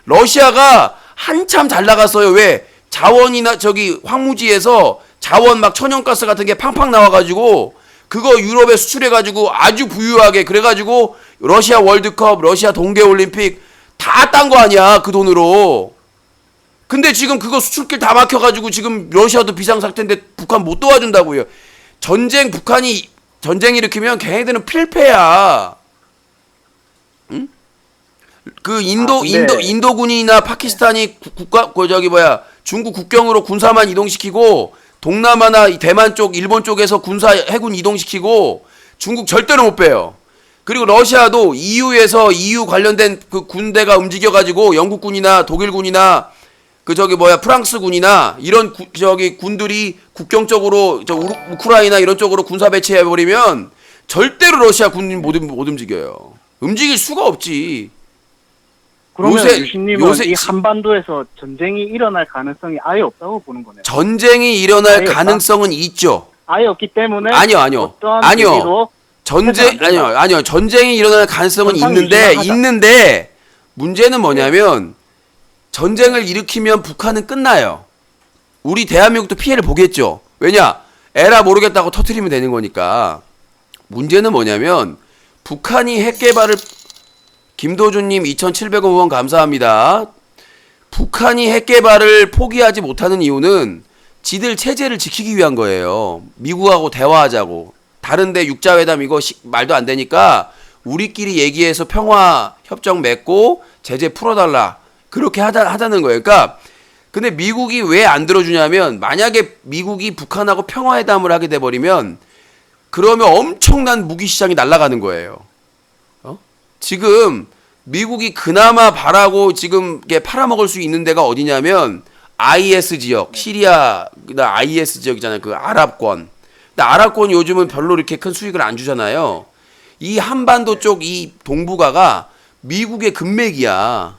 러시아가 한참 잘 나갔어요. 왜? 자원이나 저기 황무지에서 자원 막 천연가스 같은 게 팡팡 나와가지고 그거 유럽에 수출해가지고 아주 부유하게, 그래가지고 러시아 월드컵, 러시아 동계올림픽 다 딴 거 아니야, 그 돈으로. 근데 지금 그거 수출길 다 막혀가지고 지금 러시아도 비상사태인데 북한 못 도와준다고요. 북한이 전쟁 일으키면 걔네들은 필패야. 응? 그 인도군이나 파키스탄이 중국 국경으로 군사만 이동시키고 동남아나 대만 쪽, 일본 쪽에서 군사 해군 이동시키고 중국 절대로 못 빼요. 그리고 러시아도 EU에서 EU 관련된 그 군대가 움직여가지고 영국군이나 독일군이나 프랑스군이나 이런 군들이 국경 쪽으로 우크라이나 이런 쪽으로 군사 배치해버리면 절대로 러시아 군이 못 움직여요. 움직일 수가 없지. 그러면 유신님은 이 한반도에서 전쟁이 일어날 가능성이 아예 없다고 보는 거네요. 전쟁이 일어날 아예 가능성은 있죠. 아예 없기 때문에 아니요. 어떠한 계기도 아니요. 전쟁이 일어날 가능성은 있는데 문제는 뭐냐면 전쟁을 일으키면 북한은 끝나요. 우리 대한민국도 피해를 보겠죠. 왜냐? 에라 모르겠다고 터트리면 되는 거니까. 문제는 뭐냐면 북한이 핵 개발을, 김도준님 2,700원 후원 감사합니다. 북한이 핵 개발을 포기하지 못하는 이유는 지들 체제를 지키기 위한 거예요. 미국하고 대화하자고. 다른데 육자회담 이거 말도 안 되니까 우리끼리 얘기해서 평화 협정 맺고 제재 풀어달라. 그렇게 하자는 거예요. 그러니까 근데 미국이 왜 안 들어주냐면, 만약에 미국이 북한하고 평화회담을 하게 돼버리면 그러면 엄청난 무기 시장이 날아가는 거예요. 지금 미국이 그나마 바라고 지금 팔아먹을 수 있는 데가 어디냐면 IS 지역, 시리아 IS 지역이잖아요. 그 아랍권. 근데 아랍권 요즘은 별로 이렇게 큰 수익을 안 주잖아요. 이 한반도 쪽 이 동북아가 미국의 금맥이야.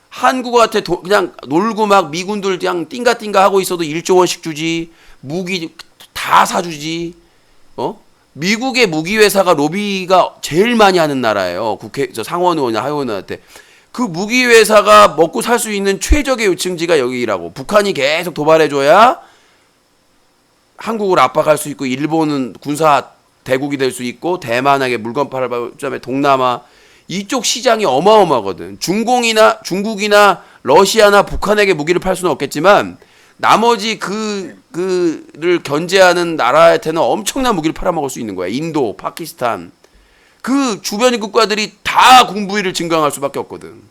한국한테 그냥 놀고 막 미군들 그냥 띵가띵가 하고 있어도 1조 원씩 주지. 무기 다 사주지. 미국의 무기 회사가 로비가 제일 많이 하는 나라예요. 상원 의원이나 하원 의원한테. 그 무기 회사가 먹고 살 수 있는 최적의 요층지가 여기라고. 북한이 계속 도발해줘야 한국을 압박할 수 있고, 일본은 군사 대국이 될 수 있고, 대만에게 물건 팔아보자면 동남아 이쪽 시장이 어마어마하거든. 중국이나 러시아나 북한에게 무기를 팔 수는 없겠지만 나머지 그를 견제하는 나라한테는 엄청난 무기를 팔아먹을 수 있는 거야. 인도, 파키스탄 그 주변 국가들이 다 군부위를 증강할 수밖에 없거든.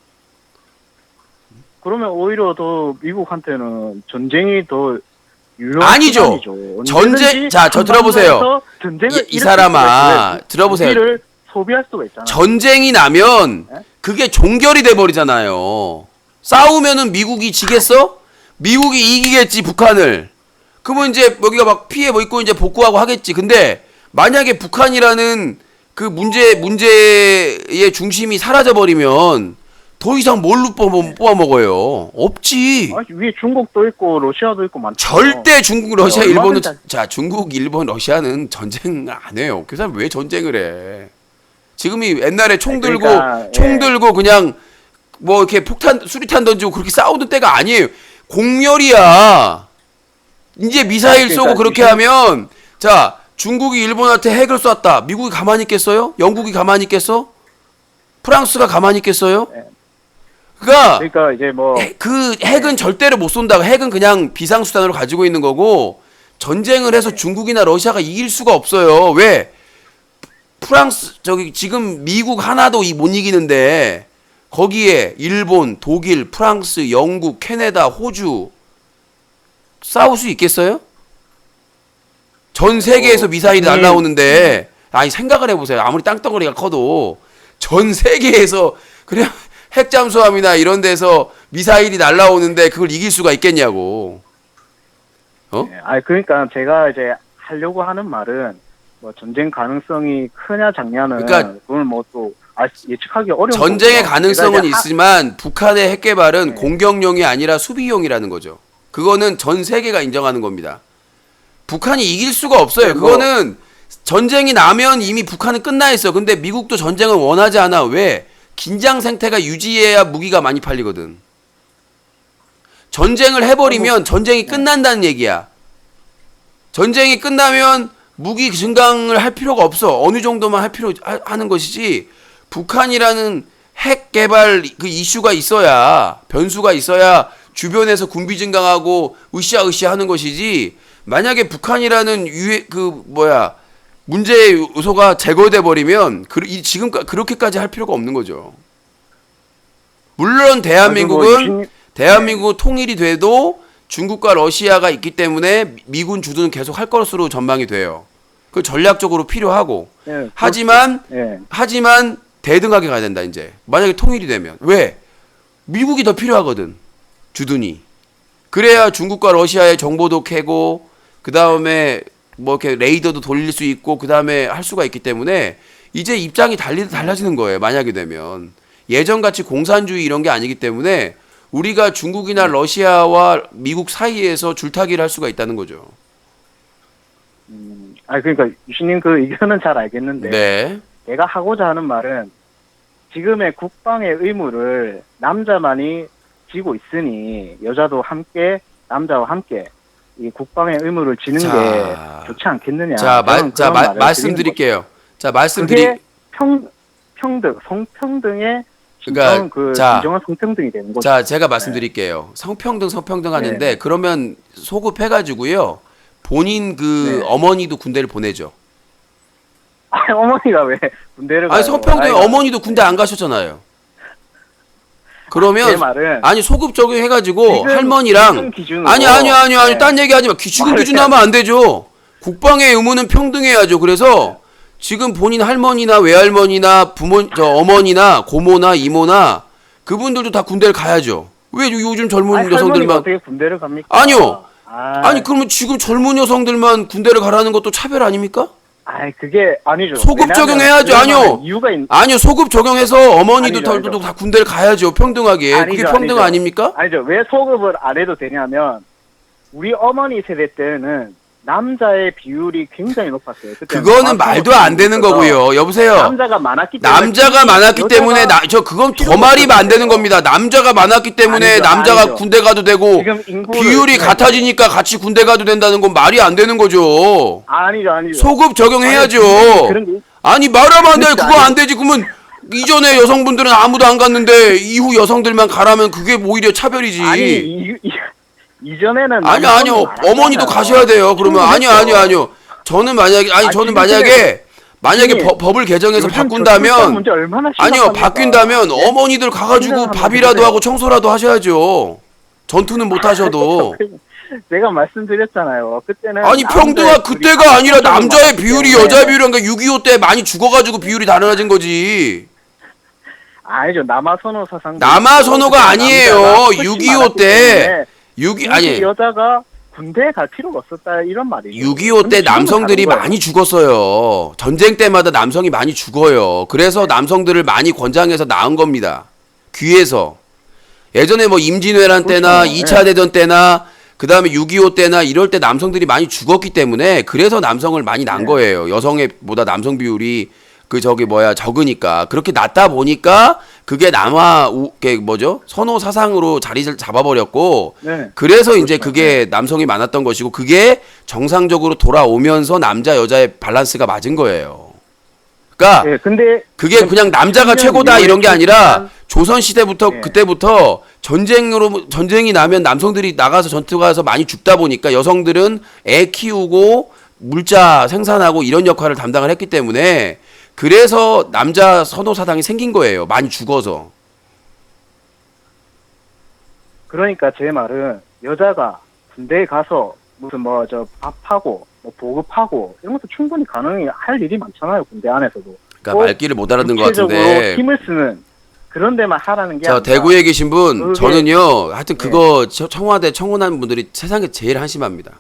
그러면 오히려 더 미국한테는 전쟁이 더 유효한 아니죠. 수단이죠. 전쟁, 자, 저 들어보세요. 이 사람아, 들어보세요. 무기를 소비할 수가 있잖아. 전쟁이 나면 그게 종결이 돼버리잖아요. 싸우면은 미국이 지겠어? 미국이 이기겠지, 북한을. 그러면 이제 여기가 막 피해 뭐 있고 이제 복구하고 하겠지. 근데 만약에 북한이라는 그 문제의 중심이 사라져버리면 더 이상 뭘로 뽑아 먹어요? 없지. 아니, 위에 중국도 있고 러시아도 있고 많죠. 절대 중국, 러시아, 얼마든지 일본은 자 중국, 일본, 러시아는 전쟁 안 해요. 그 사람 왜 전쟁을 해? 지금이 옛날에 총 들고 그러니까, 총 들고 그냥 뭐 이렇게 폭탄 수리탄 던지고 그렇게 싸우던 때가 아니에요. 공멸이야. 이제 미사일 그러니까 쏘고 그렇게 하면 자 중국이 일본한테 핵을 쐈다. 미국이 가만히 있겠어요? 영국이 가만히 있겠어? 프랑스가 가만히 있겠어요? 그러니까 이제 뭐 그 핵은 절대로 못 쏜다. 핵은 그냥 비상수단으로 가지고 있는 거고 전쟁을 해서 중국이나 러시아가 이길 수가 없어요. 왜? 프랑스 저기 지금 미국 하나도 못 이기는데 거기에 일본, 독일, 프랑스, 영국, 캐나다, 호주 싸울 수 있겠어요? 전 세계에서 미사일이 날라오는데 아니 생각을 해보세요. 아무리 땅덩어리가 커도 전 세계에서 그냥 핵잠수함이나 이런 데서 미사일이 날라오는데 그걸 이길 수가 있겠냐고. 그러니까 제가 이제 하려고 하는 말은 뭐 전쟁 가능성이 크냐 작냐는 그러니까 그걸 뭐 또 예측하기 어려운 전쟁의 거고요. 가능성은 제가 이제 있지만 북한의 핵 개발은 공격용이 아니라 수비용이라는 거죠. 그거는 전 세계가 인정하는 겁니다. 북한이 이길 수가 없어요. 그거는 전쟁이 나면 이미 북한은 끝나 있어. 근데 미국도 전쟁을 원하지 않아. 왜? 긴장 상태가 유지해야 무기가 많이 팔리거든. 전쟁을 해버리면 전쟁이 끝난다는 얘기야. 전쟁이 끝나면 무기 증강을 할 필요가 없어. 어느 정도만 하는 것이지. 북한이라는 핵 개발 그 이슈가 있어야, 변수가 있어야 주변에서 군비 증강하고 으쌰으쌰 하는 것이지. 만약에 북한이라는 문제의 요소가 제거돼 버리면 지금 그렇게까지 할 필요가 없는 거죠. 물론 대한민국은 통일이 돼도 중국과 러시아가 있기 때문에 미군 주둔은 계속 할 것으로 전망이 돼요. 그 전략적으로 필요하고. 하지만 대등하게 가야 된다 이제. 만약에 통일이 되면 왜? 미국이 더 필요하거든. 주둔이. 그래야 중국과 러시아의 정보도 캐고 그 다음에 뭐 이렇게 레이더도 돌릴 수 있고 그 다음에 할 수가 있기 때문에 이제 입장이 달라지는 거예요. 만약에 되면 예전같이 공산주의 이런 게 아니기 때문에 우리가 중국이나 러시아와 미국 사이에서 줄타기를 할 수가 있다는 거죠. 그러니까 유신님 그 의견은 잘 알겠는데 네. 내가 하고자 하는 말은 지금의 국방의 의무를 남자만이 지고 있으니 여자도 함께 남자와 함께 이 국방의 의무를 지는 게 좋지 않겠느냐. 말씀드릴게요. 그게 평등, 성평등의 진정한 성평등이 되는 거죠. 자, 제가 말씀드릴게요. 성평등 하는데 그러면 소급해가지고요. 본인 어머니도 군대를 보내죠. 어머니가 왜 군대를 가요? 성평등 어머니도 군대 안 가셨잖아요. 그러면 소급 적용해가지고 할머니랑 아니 딴 얘기하지 마. 지금 기준하면 안 되죠. 국방의 의무는 평등해야죠. 그래서 지금 본인 할머니나 외할머니나 어머니나 고모나 이모나 그분들도 다 군대를 가야죠. 왜 요즘 젊은 여성들만 어떻게 군대를 갑니까? 아니요. 아니 그러면 지금 젊은 여성들만 군대를 가라는 것도 차별 아닙니까? 그게 아니죠. 소급 적용해야죠. 아니요. 소급 적용해서 어머니도 덜도 다 군대를 가야죠. 평등하게. 그게 평등 아닙니까? 아니죠. 왜 소급을 안 해도 되냐면 우리 어머니 세대 때는 남자의 비율이 굉장히 높았어요. 그때는 그거는 말도 안 되는 거고요. 여보세요. 남자가 많았기 때문에 남자가 많았기 때문에 저 그건 더 말이 안 되는 겁니다. 남자가 많았기 때문에 아니죠, 남자가 아니죠. 군대 가도 되고 지금 인구를- 비율이 같아지니까 같이 군대 가도 된다는 건 말이 안 되는 거죠. 아니죠. 소급 적용해야죠. 아니, 그런 게 아니 말하면 안 돼. 그렇지, 그거 안 되지. 그러면 이전에 여성분들은 아무도 안 갔는데 이후 여성들만 가라면 그게 오히려 차별이지. 아니 이전에는 아니요. 남성은 어머니도 많았잖아요. 가셔야 돼요. 그러면 아니요. 저는 만약에 지금 만약에 지금 법을 개정해서 요즘 교통사고 바꾼다면 문제 얼마나 아니요. 심각합니까? 바뀐다면 어머니들 가가지고 생각 한번 밥이라도 해보세요. 하고 청소라도 하셔야죠. 전투는 못 하셔도. 제가 말씀드렸잖아요. 그때는 아니 평등화 남자의 그때가 비율이 아니라 남자의 많았기 비율이 때문에. 여자의 비율이 그러니까 6.25 때 많이 죽어가지고 비율이 달라진 거지. 아니죠. 남아선호 사상. 남아선호가 아니에요. 6.25 때 6.25 아니 여자가 군대에 갈 필요가 없었다 이런 말이죠. 6.25 때 근데 지금은 남성들이 다른 거예요. 많이 죽었어요. 전쟁 때마다 남성이 많이 죽어요. 그래서 남성들을 많이 권장해서 낳은 겁니다. 귀에서. 예전에 뭐 임진왜란 때나 그렇죠. 2차 대전 때나 그 다음에 6.25 때나 이럴 때 남성들이 많이 죽었기 때문에 그래서 남성을 많이 낳은 거예요. 여성의 보다 남성 비율이 적으니까. 그렇게 낳다 보니까 그게 선호 사상으로 자리를 잡아버렸고 네. 그래서 이제 그게 남성이 많았던 것이고 그게 정상적으로 돌아오면서 남자 여자의 밸런스가 맞은 거예요. 그러니까 예, 근데 그게 그냥 남자가 최고다 이런 게 아니라 조선 시대부터 예. 그때부터 전쟁이 나면 남성들이 나가서 전투 가서 많이 죽다 보니까 여성들은 애 키우고 물자 생산하고 이런 역할을 담당을 했기 때문에 그래서 남자 선호 사상이 생긴 거예요. 많이 죽어서. 그러니까 제 말은 여자가 군대에 가서 무슨 밥하고 보급하고 이런 것도 충분히 가능히 할 일이 많잖아요. 군대 안에서도. 그러니까 말귀를 못 알아듣는 것 구체적으로 같은데. 힘을 쓰는 그런 데만 하라는 게 저 아니라 대구에 계신 분 그게- 저는요. 하여튼 그거 청와대 청원한 분들이 세상에 제일 한심합니다.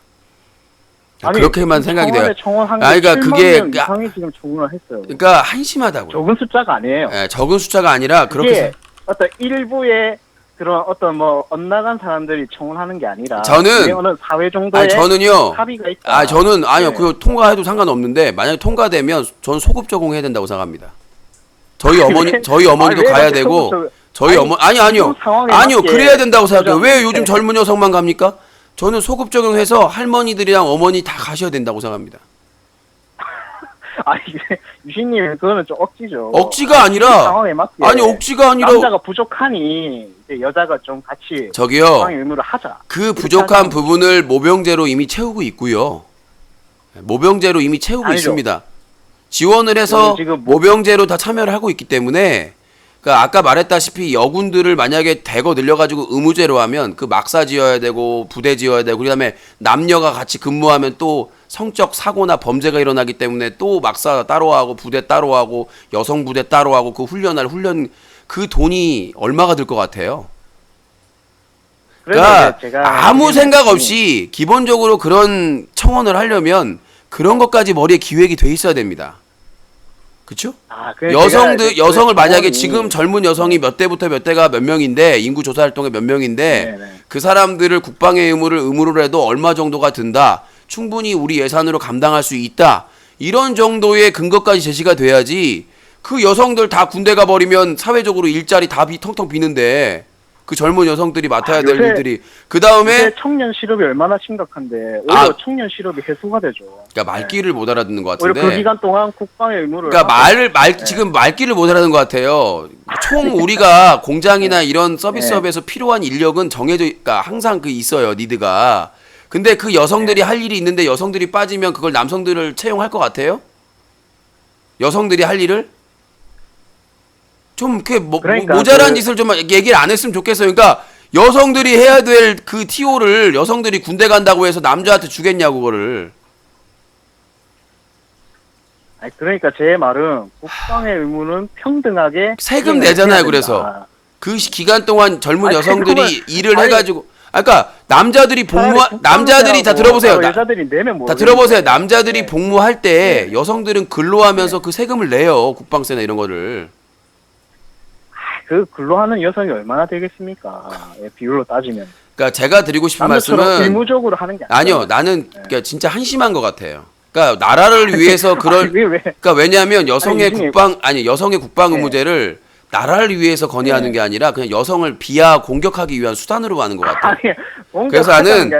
아니, 그렇게만 생각이 돼요. 청원한 아니, 게 그러니까 7만 그게 명 이상이 지금 청원을 했어요. 그러니까 한심하다고요. 적은 숫자가 아니에요. 예, 적은 숫자가 아니라 그렇게 그게 어떤 일부의 그런 어떤 엇나간 사람들이 청원하는 게 아니라 저는- 그게 어느 사회 정도의 저는요. 합의가 있다. 저는 아니요. 네. 그거 통과해도 상관없는데 만약에 통과되면 저는 소급 적용해야 된다고 생각합니다. 저희 어머니도 왜 가야 그렇게 되고 소급 저희 아니요. 지금 상황에 아니요. 맞게 그래야 된다고 생각해요. 왜 조정- 요즘 젊은 여성만 갑니까? 저는 소급 적용해서 할머니들이랑 어머니 다 가셔야 된다고 생각합니다. 아니 유신님 그거는 좀 억지죠. 억지가 아니라 상황에 맞게 아니 억지가 아니라 남자가 부족하니 이제 여자가 좀 같이 저기요. 상황의 의무를 하자. 그 부족한 부분을 모병제로 이미 채우고 있고요. 모병제로 이미 채우고 아니죠. 있습니다. 지원을 해서 저는 지금 모병제로 다 참여를 하고 있기 때문에 그러니까 아까 말했다시피 여군들을 만약에 대거 늘려가지고 의무제로 하면 그 막사 지어야 되고 부대 지어야 되고 그다음에 남녀가 같이 근무하면 또 성적 사고나 범죄가 일어나기 때문에 또 막사 따로 하고 부대 따로 하고 여성 부대 따로 하고 그 훈련할 훈련 그 돈이 얼마가 들 것 같아요? 그래서 그러니까 이제 제가 아무 얘기하는 생각 것이 없이 기본적으로 그런 청원을 하려면 그런 것까지 머리에 기획이 돼 있어야 됩니다. 그렇죠? 그래서 제가 이제 여성을 그 만약에 청원이- 지금 젊은 여성이 몇 대부터 몇 대가 몇 명인데 인구 조사 활동에 몇 명인데 네네. 그 사람들을 국방의 의무로 해도 얼마 정도가 든다. 충분히 우리 예산으로 감당할 수 있다. 이런 정도의 근거까지 제시가 돼야지 그 여성들 다 군대 가버리면 사회적으로 일자리 다 텅텅 비는데 그 젊은 여성들이 맡아야 될 요새- 일들이 그 다음에 요새 청년 실업이 얼마나 심각한데 오히려 아. 청년 실업이 해소가 되죠. 그러니까 말귀를 못 알아듣는 것 오히려 그 같은데 기간 동안 국방의 의무를 그러니까 하고 지금 말귀를 못 알아듣는 것 같아요. 총 우리가 공장이나 이런 서비스업에서 필요한 인력은 정해져, 그러니까 항상 있어요, 니드가. 근데 그 여성들이 할 일이 있는데 여성들이 빠지면 그걸 남성들을 채용할 것 같아요? 여성들이 할 일을? 좀 이렇게 그러니까 모자란 짓을 좀 얘기를 안 했으면 좋겠어요. 그러니까 여성들이 해야 될 그 TO를 여성들이 군대 간다고 해서 남자한테 주겠냐고 그거를. 아니, 그러니까 제 말은 국방의 의무는 평등하게 세금 시행을 내잖아요. 해야 그래서 된다. 그 기간 동안 젊은 아니, 여성들이 그러면- 일을 아니, 해가지고 그러니까 남자들이 남자들이 다 들어보세요. 여자들이 내면 뭐 다 들어보세요. 남자들이 네. 복무할 때 여성들은 근로하면서 그 세금을 내요. 국방세나 이런 거를. 그 근로하는 여성이 얼마나 되겠습니까? 예, 비율로 따지면. 그러니까 제가 드리고 싶은 남자처럼 말씀은 의무적으로 하는 게 아니요. 나는 그러니까 진짜 한심한 것 같아요. 그러니까 나라를 위해서 그런 왜? 그러니까 왜냐하면 여성의 아니, 여성의 국방 네. 의무제를 나라를 위해서 건의하는 네. 게 아니라 그냥 여성을 비하 공격하기 위한 수단으로 하는 것 같아요. 아니, 그래서 나는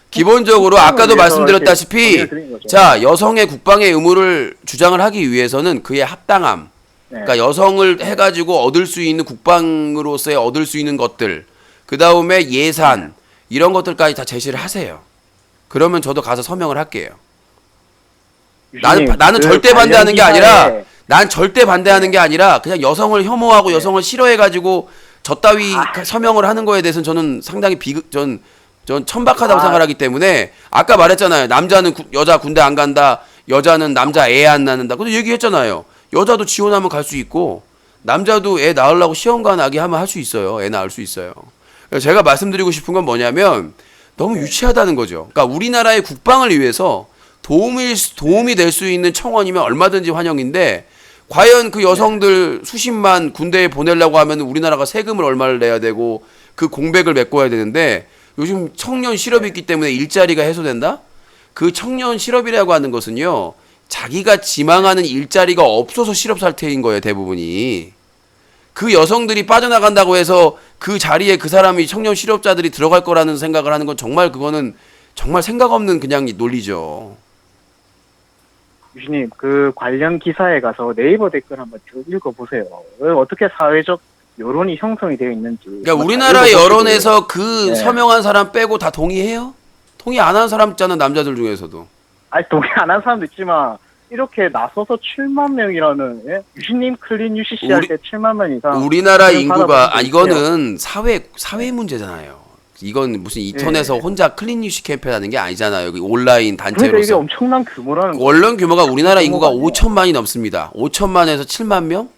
기본적으로 국방을 아까도 위해서 말씀드렸다시피 이렇게 건의를 드린 거죠. 자 여성의 국방의 의무를 주장을 하기 위해서는 그의 합당함 네. 그러니까 여성을 해가지고 얻을 수 있는 국방으로서의 얻을 수 있는 것들 그 다음에 예산 이런 것들까지 다 제시를 하세요. 그러면 저도 가서 서명을 할게요. 나는 그 절대 반대하는 게 관련 아니라 기사에 난 절대 반대하는 게 아니라 그냥 여성을 혐오하고 여성을 싫어해가지고 저 따위 서명을 하는 거에 대해서는 저는 상당히 전 천박하다고 생각하기 때문에 아까 말했잖아요. 남자는 여자 군대 안 간다. 여자는 남자 애 안 낳는다. 근데 얘기했잖아요. 여자도 지원하면 갈 수 있고 남자도 애 낳으려고 시험관 나게 하면 할 수 있어요. 애 낳을 수 있어요. 그래서 제가 말씀드리고 싶은 건 뭐냐면 너무 유치하다는 거죠. 그러니까 우리나라의 국방을 위해서 도움이 될 수 있는 청원이면 얼마든지 환영인데 과연 그 여성들 수십만 군대에 보내려고 하면 우리나라가 세금을 얼마를 내야 되고 그 공백을 메꿔야 되는데 요즘 청년 실업이 있기 때문에 일자리가 해소된다? 그 청년 실업이라고 하는 것은요. 자기가 지망하는 일자리가 없어서 실업 상태인 거예요. 대부분이. 그 여성들이 빠져나간다고 해서 그 자리에 그 사람이 청년 실업자들이 들어갈 거라는 생각을 하는 건 정말 그거는 정말 생각 없는 그냥 논리죠. 유신님 그 관련 기사에 가서 네이버 댓글 한번 쭉 읽어보세요. 어떻게 사회적 여론이 형성이 되어 있는지. 그러니까 우리나라 여론에서 그 네. 서명한 사람 빼고 다 동의해요? 동의 안 하는 사람 있잖아 남자들 중에서도. 아니 동의 안 한 사람도 있지만 이렇게 나서서 7만 명이라는 유신님 클린 UCC 할 때 7만 명 이상. 우리나라 인구가 이거는 사회 문제잖아요. 이건 무슨 인터넷에서 혼자 클린 뉴스 캠페인 하는 게 아니잖아요. 온라인 단체로서. 그러니까 이게 엄청난 규모라는 거예요. 원론 규모가 우리나라 인구가 5천만이 넘습니다. 5천만에서 7만 명?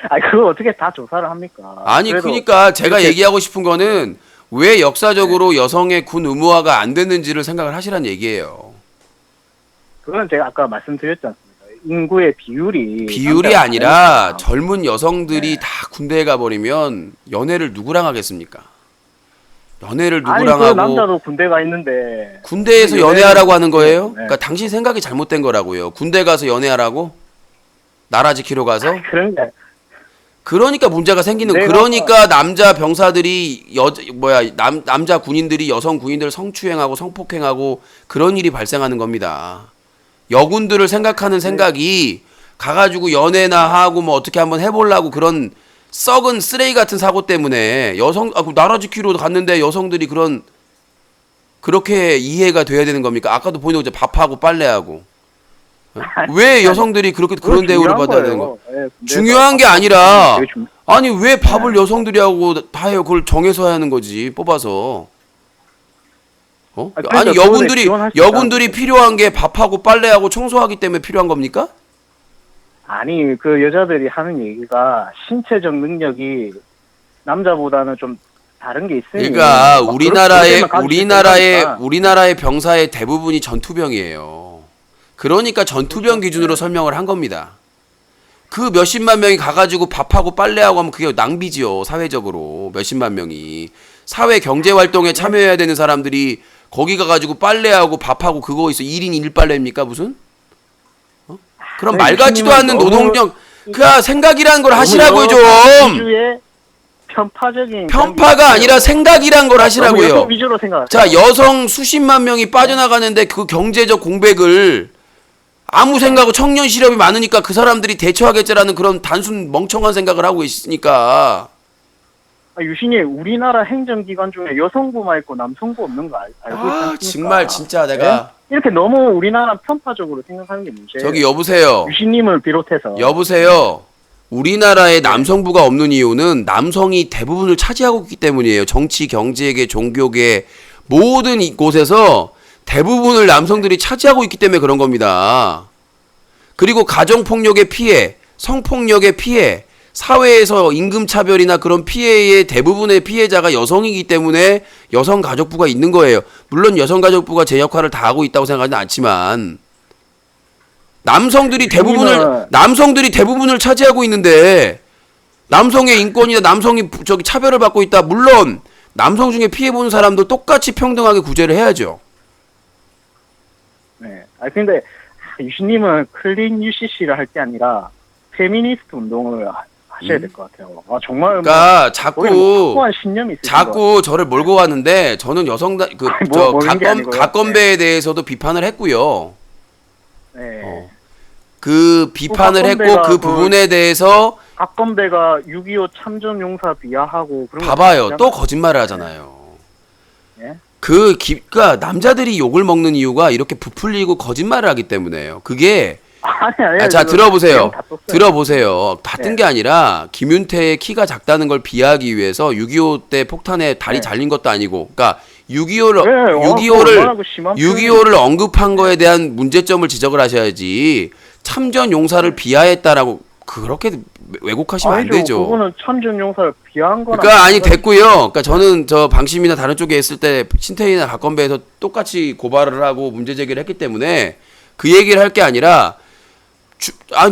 아니 그걸 어떻게 다 조사를 합니까? 아니 그래도 그러니까 제가 이렇게- 얘기하고 싶은 거는 왜 역사적으로 여성의 군 의무화가 안 됐는지를 생각을 하시란 얘기예요. 그건 제가 아까 말씀드렸지 않습니까? 인구의 비율이 아니라 젊은 여성들이 다 군대에 가버리면 연애를 누구랑 하겠습니까? 연애를 아니 누구랑 그 하고 남자도 군대가 있는데 군대에서 연애하라고 하는 거예요? 네. 그러니까 당신 생각이 잘못된 거라고요. 군대 가서 연애하라고? 나라 지키러 가서? 그런 게 그러니까 문제가 생기는 내가- 그러니까 남자 병사들이 남자 군인들이 여성 군인들 성추행하고 성폭행하고 그런 일이 발생하는 겁니다. 여군들을 생각하는 생각이 가가지고 연애나 하고 뭐 어떻게 한번 해보려고 그런 썩은 쓰레기 같은 사고 때문에 그 나라 지키러 갔는데 여성들이 그렇게 이해가 돼야 되는 겁니까? 아까도 보이는 거죠. 밥하고 빨래하고. 왜 여성들이 그런 대우를 받아야 되는 거? 중요한 게 아니라 아니 왜 밥을 여성들이 하고 다 해요? 그걸 정해서 해야 하는 거지 뽑아서. 그러니까 아니 그거에 지원할 수 여군들이 필요한 게 밥하고 빨래하고 청소하기 때문에 필요한 겁니까? 아니 그 여자들이 하는 얘기가 신체적 능력이 남자보다는 좀 다른 게 있으니. 그러니까 막 그렇게 우리나라의 병사의 대부분이 전투병이에요. 그러니까 전투병 기준으로 설명을 한 겁니다. 그 몇십만 명이 가가지고 밥하고 빨래하고 하면 그게 낭비지요. 사회적으로 몇십만 명이 사회 경제 활동에 참여해야 되는 사람들이 거기 가가지고 빨래하고 밥하고 그거 있어 1인 1빨래입니까 무슨? 그럼 말 같지도 않는 노동력 그 생각이라는 걸 하시라고요 좀. 편파가 아니라 생각이란 걸 하시라고요. 위주로 생각. 자 여성 수십만 명이 빠져나가는데 그 경제적 공백을 아무 생각 없고 청년 실업이 많으니까 그 사람들이 대처하겠지라는 그런 단순 멍청한 생각을 하고 있으니까. 유신님 우리나라 행정기관 중에 여성부만 있고 남성부 없는 거 알고 있지 않습니까? 정말 진짜 내가 이렇게 너무 우리나라 편파적으로 생각하는 게 문제예요. 저기 여보세요. 유신님을 비롯해서. 여보세요. 우리나라에 남성부가 없는 이유는 남성이 대부분을 차지하고 있기 때문이에요. 정치, 경제계, 종교계 모든 곳에서 대부분을 남성들이 차지하고 있기 때문에 그런 겁니다. 그리고 가정폭력의 피해, 성폭력의 피해, 사회에서 임금차별이나 그런 피해의 대부분의 피해자가 여성이기 때문에 여성가족부가 있는 거예요. 물론 여성가족부가 제 역할을 다 하고 있다고 생각하지는 않지만 남성들이 대부분을 차지하고 있는데 남성의 인권이나 남성이 차별을 받고 있다. 물론 남성 중에 피해본 사람도 똑같이 평등하게 구제를 해야죠. 네. 근데 유신님은 클린 UCC를 할 게 아니라 페미니스트 운동을 하셔야 될 것 같아요. 정말 그러니까 확고한 신념이 있으신 자꾸 저를 몰고 왔는데 저는 가건배에 대해서도 비판을 했고요. 네. 그 비판을 했고 그 부분에 대해서 가건배가 6.25 참전용사 비하하고 그런 거 봐봐요. 아니잖아요. 또 거짓말을 하잖아요. 예? 그러니까 남자들이 욕을 먹는 이유가 이렇게 부풀리고 거짓말을 하기 때문에요. 그게 아니, 자 들어보세요. 내용 다 떴어요. 들어보세요. 다 뜬 네. 게 아니라 김윤태의 키가 작다는 걸 비하하기 위해서 6.25 때 폭탄에 다리 네. 잘린 것도 아니고, 그러니까 6.25를 네, 6.25를 언급한 거에 대한 문제점을 지적을 하셔야지. 참전 용사를 비하했다라고 그렇게 왜곡하시면 안 되죠. 그거는 참전용사를 비하한 거나. 그러니까 아니 됐고요. 그러니까 저는 저 방심이나 다른 쪽에 있을 때 신태희나 가건배에서 똑같이 고발을 하고 문제 제기를 했기 때문에 그 얘기를 할 게 아니라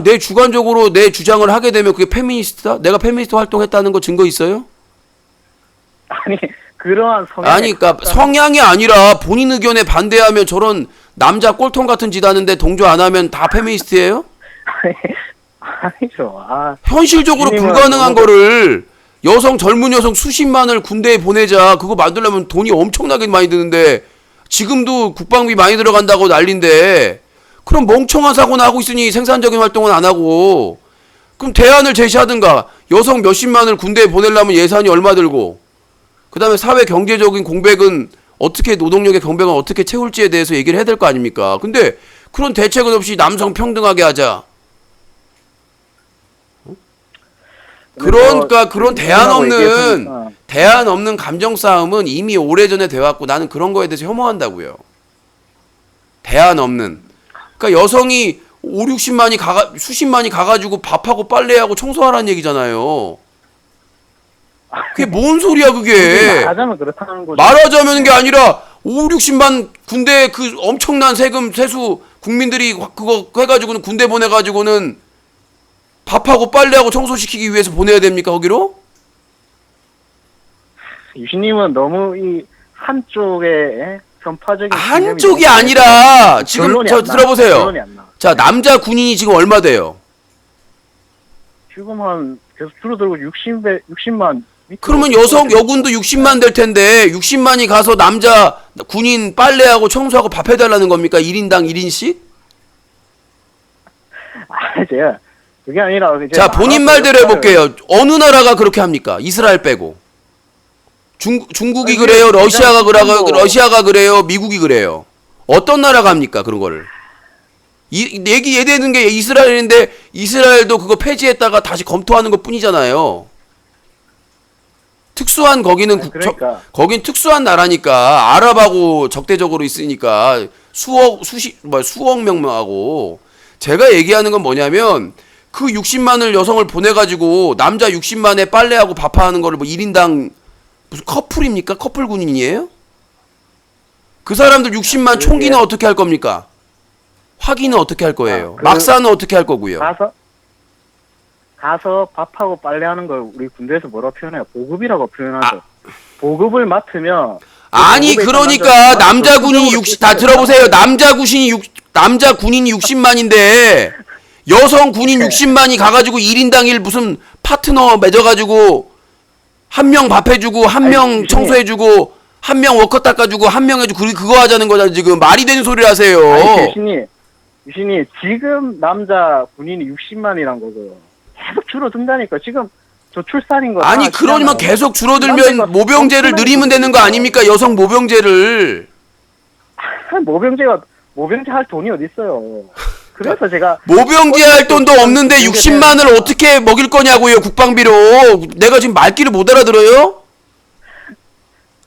내 주관적으로 내 주장을 하게 되면 그게 페미니스트다? 내가 페미니스트 활동했다는 거 증거 있어요? 아니 그러한 성향. 아니 그러니까 성향이 아니라 본인 의견에 반대하면 저런 남자 꼴통 같은 짓 하는데 동조 안 하면 다 페미니스트예요? 아니죠. 현실적으로 불가능한 거를 젊은 여성 수십만을 군대에 보내자 그거 만들려면 돈이 엄청나게 많이 드는데 지금도 국방비 많이 들어간다고 난린데 그럼 멍청한 사고나 하고 있으니 생산적인 활동은 안 하고 그럼 대안을 제시하든가 여성 몇십만을 군대에 보내려면 예산이 얼마 들고 그 다음에 사회 경제적인 공백은 어떻게 노동력의 경백은 어떻게 채울지에 대해서 얘기를 해야 될 거 아닙니까? 근데 그런 대책은 없이 남성 평등하게 하자. 그러니까 그런 대안 없는 감정 싸움은 이미 오래전에 돼왔고 나는 그런 거에 대해서 혐오한다고요. 대안 없는. 그러니까 여성이 5, 60만이 수십만이 가가지고 밥하고 빨래하고 청소하라는 얘기잖아요. 그게 뭔 소리야 그게. 말하자면 그렇다는 거죠. 말하자면 게 아니라 5, 60만 군대 그 엄청난 세금 세수 국민들이 그거 해가지고는 군대 보내가지고는 밥하고 빨래하고 청소시키기 위해서 보내야 됩니까 거기로? 유신님은 너무 이 한쪽에 편파적인 한쪽이 아니라 지금 저 들어보세요. 결론이 안 나. 자 남자 군인이 지금 얼마 돼요? 지금 한 계속 줄어들고 60만. 그러면 여군도 60만 될 텐데 60만이 가서 남자 군인 빨래하고 청소하고 밥 해달라는 겁니까? 1인당 1인씩? 제가 그게 아니라 자 본인 말대로 해볼게요. 어느 나라가 그렇게 합니까? 이스라엘 빼고. 중국이 그래요? 러시아가 그래요? 미국이 그래요? 어떤 나라가 합니까? 그런 거를. 얘기되는 게 이스라엘인데 이스라엘도 그거 폐지했다가 다시 검토하는 것 뿐이잖아요. 특수한 거기는 거긴 특수한 나라니까 아랍하고 적대적으로 있으니까 수억 명하고 제가 얘기하는 건 뭐냐면 그 60만을 여성을 보내가지고 남자 60만에 빨래하고 밥하는 거를 뭐 1인당 무슨 커플입니까? 커플 군인이에요? 그 사람들 60만 총기는 어떻게 할 겁니까? 화기는 어떻게 할 거예요? 막사는 어떻게 할 거고요? 가서 밥하고 빨래하는 걸 우리 군대에서 뭐라고 표현해요? 보급이라고 표현하죠. 보급을 맡으면 아니 그러니까 남자 군인이 다 들어보세요. 남자 군인이 60만인데 여성 군인 60만이 가가지고 1인당 1 무슨 파트너 맺어가지고 한 명 밥 해주고 한 명 청소해주고 한 명 워커 닦아주고 한 명 해주고 그거 하자는 거잖아 지금. 말이 되는 소리를 하세요. 유신이 지금 남자 군인이 60만이란 거고요. 계속 줄어든다니까. 지금 저출산인 거. 아니 그러면 계속 줄어들면 모병제를 늘리면 되는 거 아닙니까? 여성 모병제를. 모병제 할 돈이 어디 있어요. 그래서 제가 모병제 할 돈도 없는데 60만을 어떻게 먹일 거냐고요. 국방비로. 내가 지금 말귀를 못 알아들어요?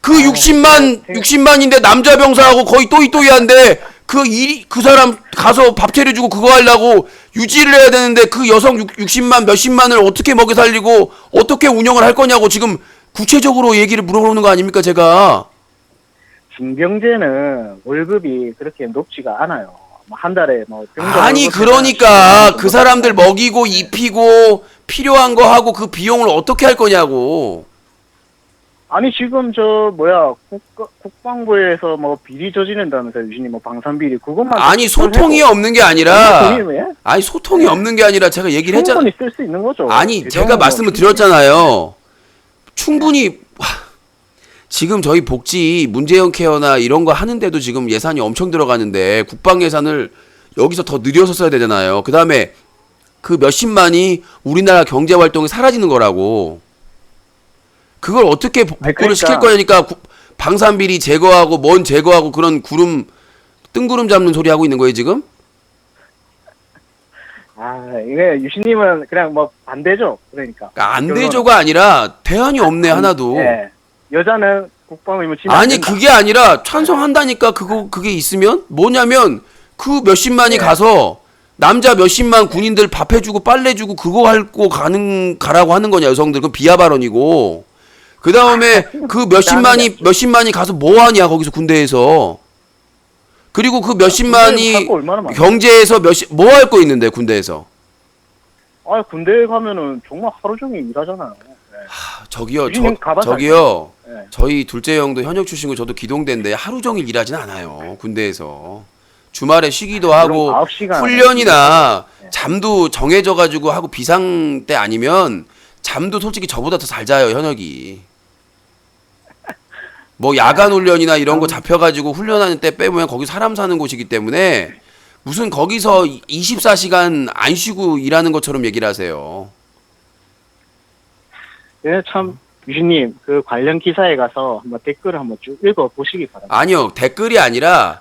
그 60만인데 남자 병사하고 거의 또이또이한데 그 사람 가서 밥 차려주고 그거 하려고 유지를 해야 되는데 그 여성 60만 몇십만을 어떻게 먹여 살리고 어떻게 운영을 할 거냐고 지금 구체적으로 얘기를 물어보는 거 아닙니까 제가. 징병제는 월급이 그렇게 높지가 않아요. 뭐 한 달에 뭐 아니 그러니까 그 사람들 먹이고 입히고 필요한 거 하고 그 비용을 어떻게 할 거냐고. 아니 지금 국방부에서 뭐 비리 저지른다면서요, 유신님 뭐 방산 비리 그것만. 아니 소통이 없는 게 아니라 아니 소통이 없는 게 아니라 제가 얘기를 했잖아요. 충분히 쓸 수 있는 거죠. 아니 제가 말씀을 드렸잖아요. 충분히 지금 저희 복지 문재인 케어나 이런 거 하는데도 지금 예산이 엄청 들어가는데 국방 예산을 여기서 더 늘려서 써야 되잖아요. 그 다음에 그 몇십만이 우리나라 경제 활동이 사라지는 거라고. 그걸 어떻게 복구를 시킬 거니까 방산비리 제거하고 뭔 제거하고 그런 뜬구름 잡는 소리 하고 있는 거예요 지금? 이게 유신님은 그냥 뭐 반대죠, 그러니까. 안 되죠가 아니라 대안이 없네 하나도. 네. 여자는 국방의무 지면 아니 그게 아니라 찬성한다니까 그게 있으면 뭐냐면 그 몇십만이 가서 남자 몇십만 군인들 밥 해주고 빨래 주고 그거 할고 가라고 하는 거냐 여성들. 그건 비하 발언이고. 그 다음에 그 몇십만이 가서 뭐 하냐 거기서 군대에서. 그리고 그 몇십만이 경제에서 뭐 할 거 있는데 군대에서. 군대에 가면은 정말 하루 종일 일하잖아요. 네. 저기요 네. 저희 둘째 형도 현역 출신이고 저도 기동대인데 하루 종일 일하진 않아요 군대에서. 주말에 쉬기도 하고 훈련이나 잠도 정해져 가지고 하고 비상 때 아니면 잠도 솔직히 저보다 더 잘 자요 현역이. 뭐 야간 훈련이나 이런 거 잡혀가지고 훈련하는 때 빼면 거기 사람 사는 곳이기 때문에 무슨 거기서 24시간 안 쉬고 일하는 것처럼 얘기를 하세요. 네, 참 유신님 그 관련 기사에 가서 한번 댓글을 한번 쭉 읽어 보시기 바랍니다. 아니요 댓글이 아니라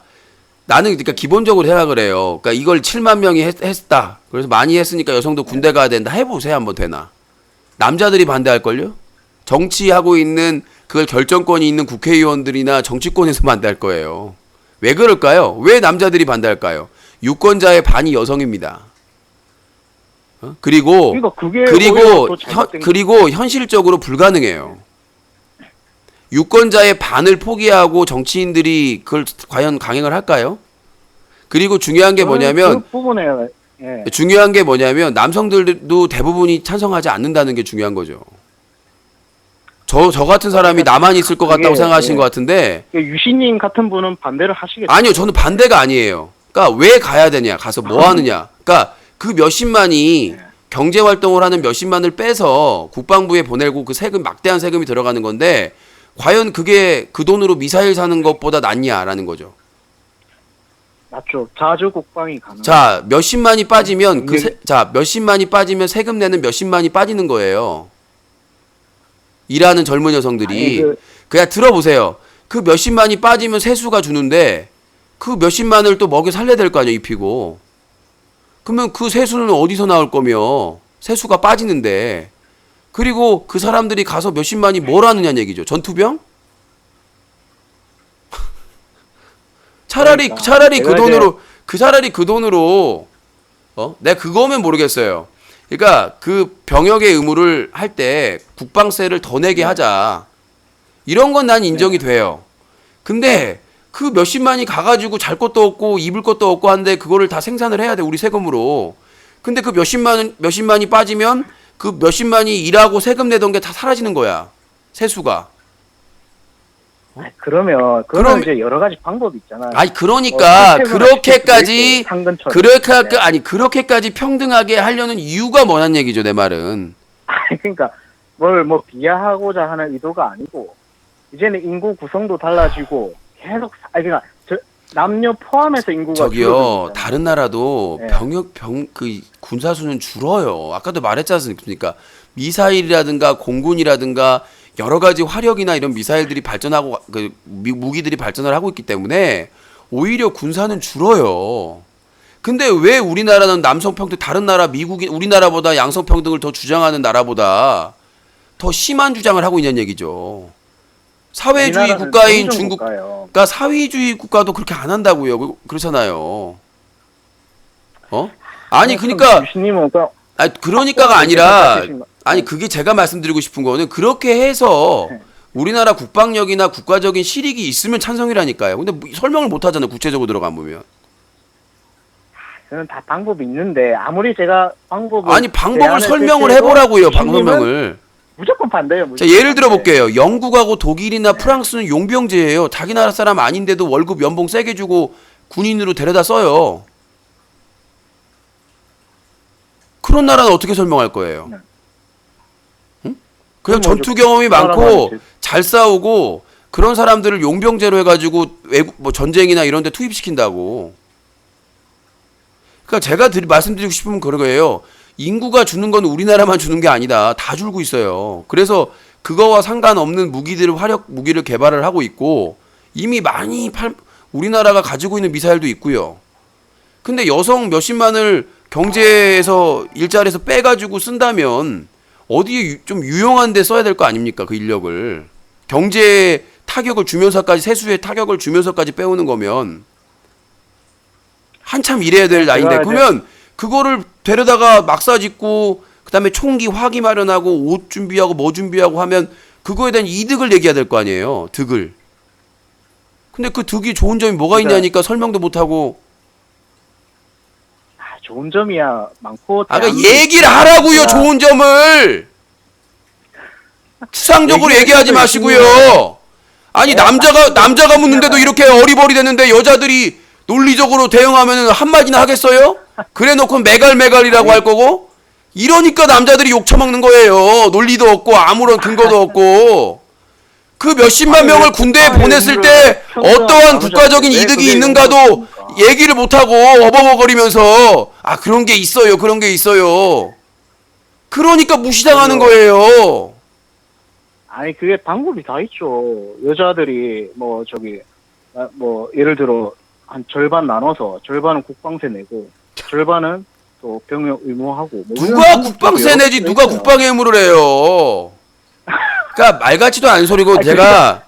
나는 그러니까 기본적으로 생각을 해요. 그러니까 이걸 7만 명이 했다. 그래서 많이 했으니까 여성도 군대 가야 된다. 해보세요 한번 되나. 남자들이 반대할걸요? 정치하고 있는 그걸 결정권이 있는 국회의원들이나 정치권에서 반대할 거예요. 왜 그럴까요? 왜 남자들이 반대할까요? 유권자의 반이 여성입니다. 그리고 현실적으로 불가능해요. 유권자의 반을 포기하고 정치인들이 그걸 과연 강행을 할까요? 그리고 중요한 게 뭐냐면 중요한 게 뭐냐면 남성들도 대부분이 찬성하지 않는다는 게 중요한 거죠. 저 같은 사람이 나만 있을 것 같다고 생각하시는 것 같은데 유신님 같은 분은 반대를 하시겠죠? 아니요 저는 반대가 아니에요. 그러니까 왜 가야 되냐 가서 뭐 하느냐 그러니까 그 몇십만이 경제활동을 하는 몇십만을 빼서 국방부에 보내고 그 세금 막대한 세금이 들어가는 건데 과연 그게 그 돈으로 미사일 사는 것보다 낫냐라는 거죠. 맞죠. 자주 국방이 가능. 자 몇십만이 빠지면 몇십만이 빠지면 세금 내는 몇십만이 빠지는 거예요. 일하는 젊은 여성들이. 그냥 들어보세요. 그 몇십만이 빠지면 세수가 주는데 그 몇십만을 또 먹여 살려야 될 거 아니에요 입히고. 그러면 그 세수는 어디서 나올 거며 세수가 빠지는데 그리고 그 사람들이 가서 몇십만이 뭘 하느냐는 얘기죠. 전투병? 차라리 그 돈으로 내가 그거면 모르겠어요. 그러니까 그 병역의 의무를 할 때 국방세를 더 내게 하자. 이런 건 난 인정이 돼요. 근데 그 몇십만이 가가지고 잘 것도 없고 입을 것도 없고 한데 그거를 다 생산을 해야 돼 우리 세금으로. 근데 그 몇십만이 빠지면 그 몇십만이 일하고 세금 내던 게 다 사라지는 거야. 세수가. 그러면 이제 여러 가지 방법이 있잖아요. 아니 그러니까 그렇게까지 평등하게 하려는 이유가 뭐냐는 얘기죠 내 말은. 그러니까 뭘 뭐 비하하고자 하는 의도가 아니고 이제는 인구 구성도 달라지고 계속 그러니까 남녀 포함해서 인구가 저기요 다른 나라도 그 군사수는 줄어요. 아까도 말했지 않습니까? 미사일이라든가 공군이라든가 여러 가지 화력이나 이런 미사일들이 발전하고 그 무기들이 발전을 하고 있기 때문에 오히려 군사는 줄어요. 근데 왜 우리나라는 남성평등 다른 나라 미국이 우리나라보다 양성평등을 더 주장하는 나라보다 더 심한 주장을 하고 있냐는 얘기죠. 사회주의 국가인 중국, 그러니까 사회주의 국가도 그렇게 안 한다고요. 그렇잖아요. 아니 그러니까가 아니라 아니 그게 제가 말씀드리고 싶은 거는 그렇게 해서 우리나라 국방력이나 국가적인 실익이 있으면 찬성이라니까요. 근데 설명을 못 하잖아요. 구체적으로 들어가 보면. 저는 다 방법이 있는데 아무리 제가 방법을 설명을 해보라고요. 방법을. 무조건 반대예요. 자, 무조건 예를 들어 반대. 볼게요. 영국하고 독일이나 프랑스는 용병제예요. 자기 나라 사람 아닌데도 월급 연봉 세게 주고 군인으로 데려다 써요. 그런 나라는 어떻게 설명할 거예요? 네. 응? 그냥 그럼 전투 경험이 그 나라만 많고 이제- 잘 싸우고 그런 사람들을 용병제로 해가지고 외국 뭐 전쟁이나 이런 데 투입시킨다고. 그러니까 제가 말씀드리고 싶으면 그런 거예요. 인구가 주는 건 우리나라만 주는 게 아니다. 다 줄고 있어요. 그래서 그거와 상관없는 화력 무기를 개발을 하고 있고 이미 많이 우리나라가 가지고 있는 미사일도 있고요. 근데 여성 몇십만을 경제에서 일자리에서 빼가지고 쓴다면 어디에 좀 유용한 데 써야 될 거 아닙니까? 그 인력을. 경제에 타격을 주면서까지 세수에 타격을 주면서까지 빼오는 거면 한참 일해야 될 나이인데 그러면 그거를 데려다가 막사 짓고 그다음에 총기 화기 마련하고 옷 준비하고 뭐 준비하고 하면 그거에 대한 이득을 얘기해야 될 거 아니에요. 득을. 근데 그 득이 좋은 점이 뭐가 있냐니까 설명도 못 하고. 아, 좋은 점이야 많고. 아까 얘기를 하라고요. 좋은 점을. 추상적으로 얘기하지 마시고요. 아니 남자가 묻는데도 이렇게 어리버리되는데 여자들이 논리적으로 대응하면 한마디나 하겠어요? 그래 놓고 메갈메갈이라고 할 거고 이러니까 남자들이 욕 처먹는 거예요. 논리도 없고 아무런 근거도 없고 그 몇십만 명을 군대에 보냈을 때 어떠한 국가적인 이득이 있는가도 얘기를 못하고 어버버거리면서 아 그런 게 있어요. 그런 게 있어요. 그러니까 무시당하는 거예요. 아니 그게 방법이 다 있죠. 여자들이 뭐 예를 들어 한 절반 나눠서 절반은 국방세 내고 절반은 또 병역 의무하고. 뭐 누가 국방세 내지 누가 국방의 의무를 해요. 그러니까 말 같지도 않은 소리고 제가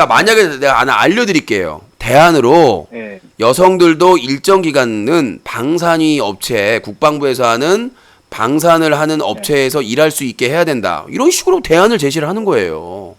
만약에 내가 하나 알려드릴게요. 대안으로 예. 여성들도 일정 기간은 방산이 업체 국방부에서 하는 방산을 하는 업체에서 일할 수 있게 해야 된다. 이런 식으로 대안을 제시를 하는 거예요.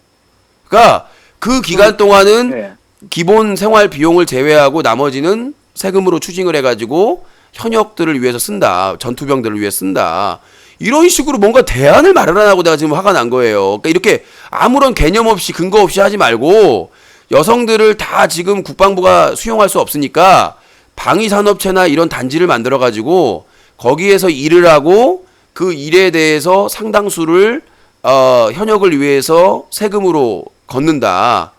그러니까 그 기간 동안은 예. 기본 생활 비용을 제외하고 나머지는 세금으로 추징을 해가지고 현역들을 위해서 쓴다. 전투병들을 위해 쓴다. 이런 식으로 뭔가 대안을 마련하고 내가 지금 화가 난 거예요. 그러니까 이렇게 아무런 개념 없이 근거 없이 하지 말고 여성들을 다 지금 국방부가 수용할 수 없으니까 방위산업체나 이런 단지를 만들어가지고 거기에서 일을 하고 그 일에 대해서 상당수를 현역을 위해서 세금으로 걷는다.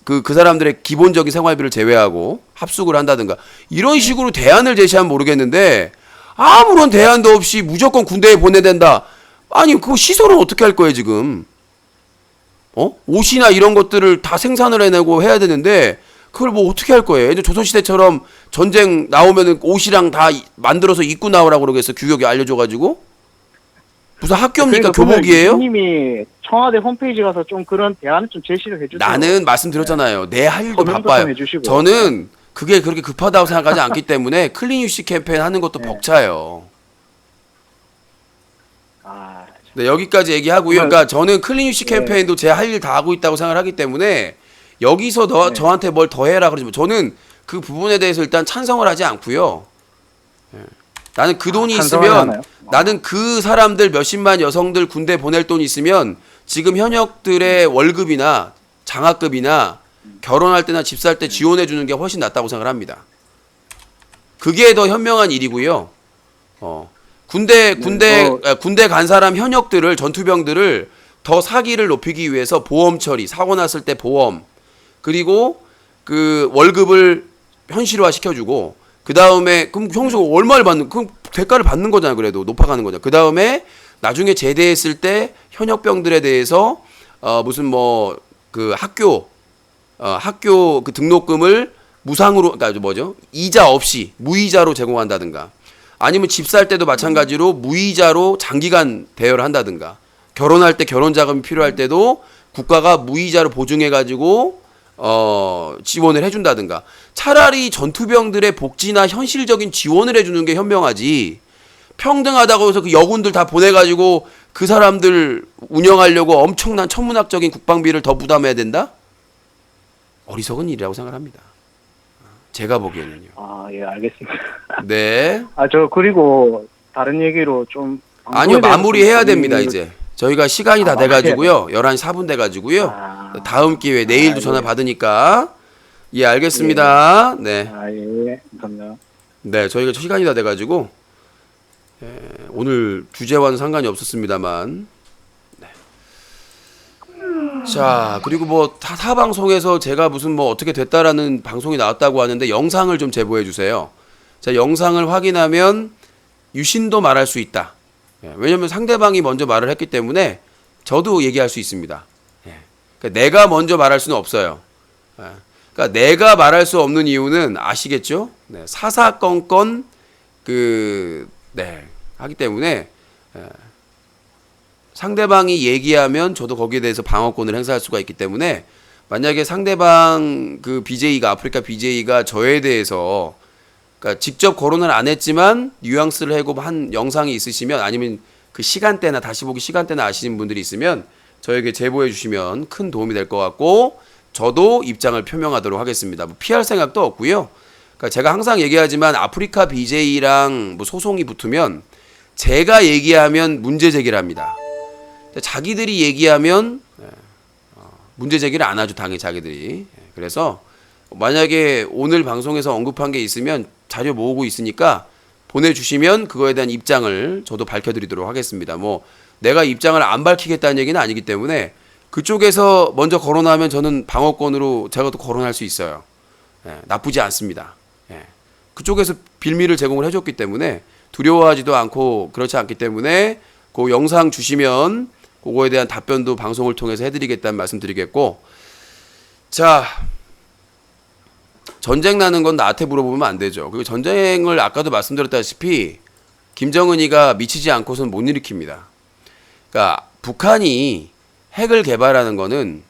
그 사람들의 기본적인 생활비를 제외하고 합숙을 한다든가 이런 식으로 대안을 제시하면 모르겠는데 아무런 대안도 없이 무조건 군대에 보내야 된다. 아니 그거 시설은 어떻게 할 거예요 지금? 옷이나 이런 것들을 다 생산을 해내고 해야 되는데 그걸 뭐 어떻게 할 거예요? 예전 조선시대처럼 전쟁 나오면은 옷이랑 다 만들어서 입고 나오라고 그러겠어. 규격이 알려줘가지고 무슨 학교입니까? 교복이에요? 님이 청와대 홈페이지 가서 좀 그런 대안을 좀 제시를 해주세요. 나는 말씀드렸잖아요. 내 할 일도 서명도 바빠요. 좀 해주시고. 저는 그게 그렇게 급하다고 생각하지 않기 때문에 클린 유시 캠페인 하는 것도 벅차요. 아, 네, 여기까지 얘기하고요. 그러니까 저는 클린 유시 네. 캠페인도 제 할 일 다 하고 있다고 생각을 하기 때문에 여기서 저한테 뭘 더 해라 그러지 마. 저는 그 부분에 대해서 일단 찬성을 하지 않고요. 예. 나는 그 돈이 찬성을 있으면 하나요? 나는 그 사람들 몇십만 여성들 군대 보낼 돈이 있으면 지금 현역들의 월급이나 장학급이나 결혼할 때나 집 살 때 지원해 주는 게 훨씬 낫다고 생각을 합니다. 그게 더 현명한 일이고요. 군대 간 사람 현역들을 전투병들을 더 사기를 높이기 위해서 보험 처리, 사고 났을 때 보험, 그리고 그 월급을 현실화 시켜주고 그 다음에 그럼 평소 얼마를 받는 그럼 대가를 받는 거잖아. 그래도 높아가는 거잖아. 그 다음에 나중에 제대했을 때 현역병들에 대해서 무슨 뭐 그 학교 그 등록금을 무상으로 그러니까 뭐죠 이자 없이 무이자로 제공한다든가 아니면 집 살 때도 마찬가지로 무이자로 장기간 대여를 한다든가 결혼할 때 결혼 자금이 필요할 때도 국가가 무이자로 보증해 가지고 지원을 해준다든가 차라리 전투병들의 복지나 현실적인 지원을 해주는 게 현명하지 평등하다고 해서 그 여군들 다 보내가지고 그 사람들 운영하려고 엄청난 천문학적인 국방비를 더 부담해야 된다? 어리석은 일이라고 생각합니다. 제가 보기에는요. 아, 예, 알겠습니다. 네. 아, 저 그리고 다른 얘기로 좀 아니요 마무리해야 됩니다 이제. 저희가 시간이 다 돼가지고요. 11시 4분 돼가지고요. 다음 기회에 내일도 전화 받으니까. 예, 알겠습니다. 네. 예, 감사합니다. 네, 저희가 시간이 다 돼가지고 오늘 주제와는 상관이 없었습니다만. 네. 자, 그리고 뭐 타 방송에서 제가 무슨 뭐 어떻게 됐다라는 방송이 나왔다고 하는데 영상을 좀 제보해 주세요. 자, 영상을 확인하면 유신도 말할 수 있다. 예, 왜냐면 상대방이 먼저 말을 했기 때문에 저도 얘기할 수 있습니다. 예, 그러니까 내가 먼저 말할 수는 없어요. 예, 그러니까 내가 말할 수 없는 이유는 아시겠죠? 네, 사사건건 하기 때문에 상대방이 얘기하면 저도 거기에 대해서 방어권을 행사할 수가 있기 때문에 만약에 상대방 그 BJ가 아프리카 BJ가 저에 대해서 그러니까 직접 거론을 안 했지만 뉘앙스를 해고 한 영상이 있으시면 아니면 그 시간대나 다시 보기 시간대나 아시는 분들이 있으면 저에게 제보해 주시면 큰 도움이 될 것 같고 저도 입장을 표명하도록 하겠습니다. 뭐 피할 생각도 없고요. 그러니까 제가 항상 얘기하지만 아프리카 BJ랑 뭐 소송이 붙으면 제가 얘기하면 문제 제기를 합니다. 자기들이 얘기하면 문제 제기를 안 하죠. 당연히 자기들이. 그래서 만약에 오늘 방송에서 언급한 게 있으면 자료 모으고 있으니까 보내주시면 그거에 대한 입장을 저도 밝혀드리도록 하겠습니다. 뭐 내가 입장을 안 밝히겠다는 얘기는 아니기 때문에 그쪽에서 먼저 거론하면 저는 방어권으로 제가 또 거론할 수 있어요. 나쁘지 않습니다. 그쪽에서 빌미를 제공을 해줬기 때문에 두려워하지도 않고 그렇지 않기 때문에 그 영상 주시면 그거에 대한 답변도 방송을 통해서 해드리겠다는 말씀 드리겠고, 자, 전쟁 나는 건 나한테 물어보면 안 되죠. 그리고 전쟁을 아까도 말씀드렸다시피 김정은이가 미치지 않고서는 못 일으킵니다. 그러니까 북한이 핵을 개발하는 거는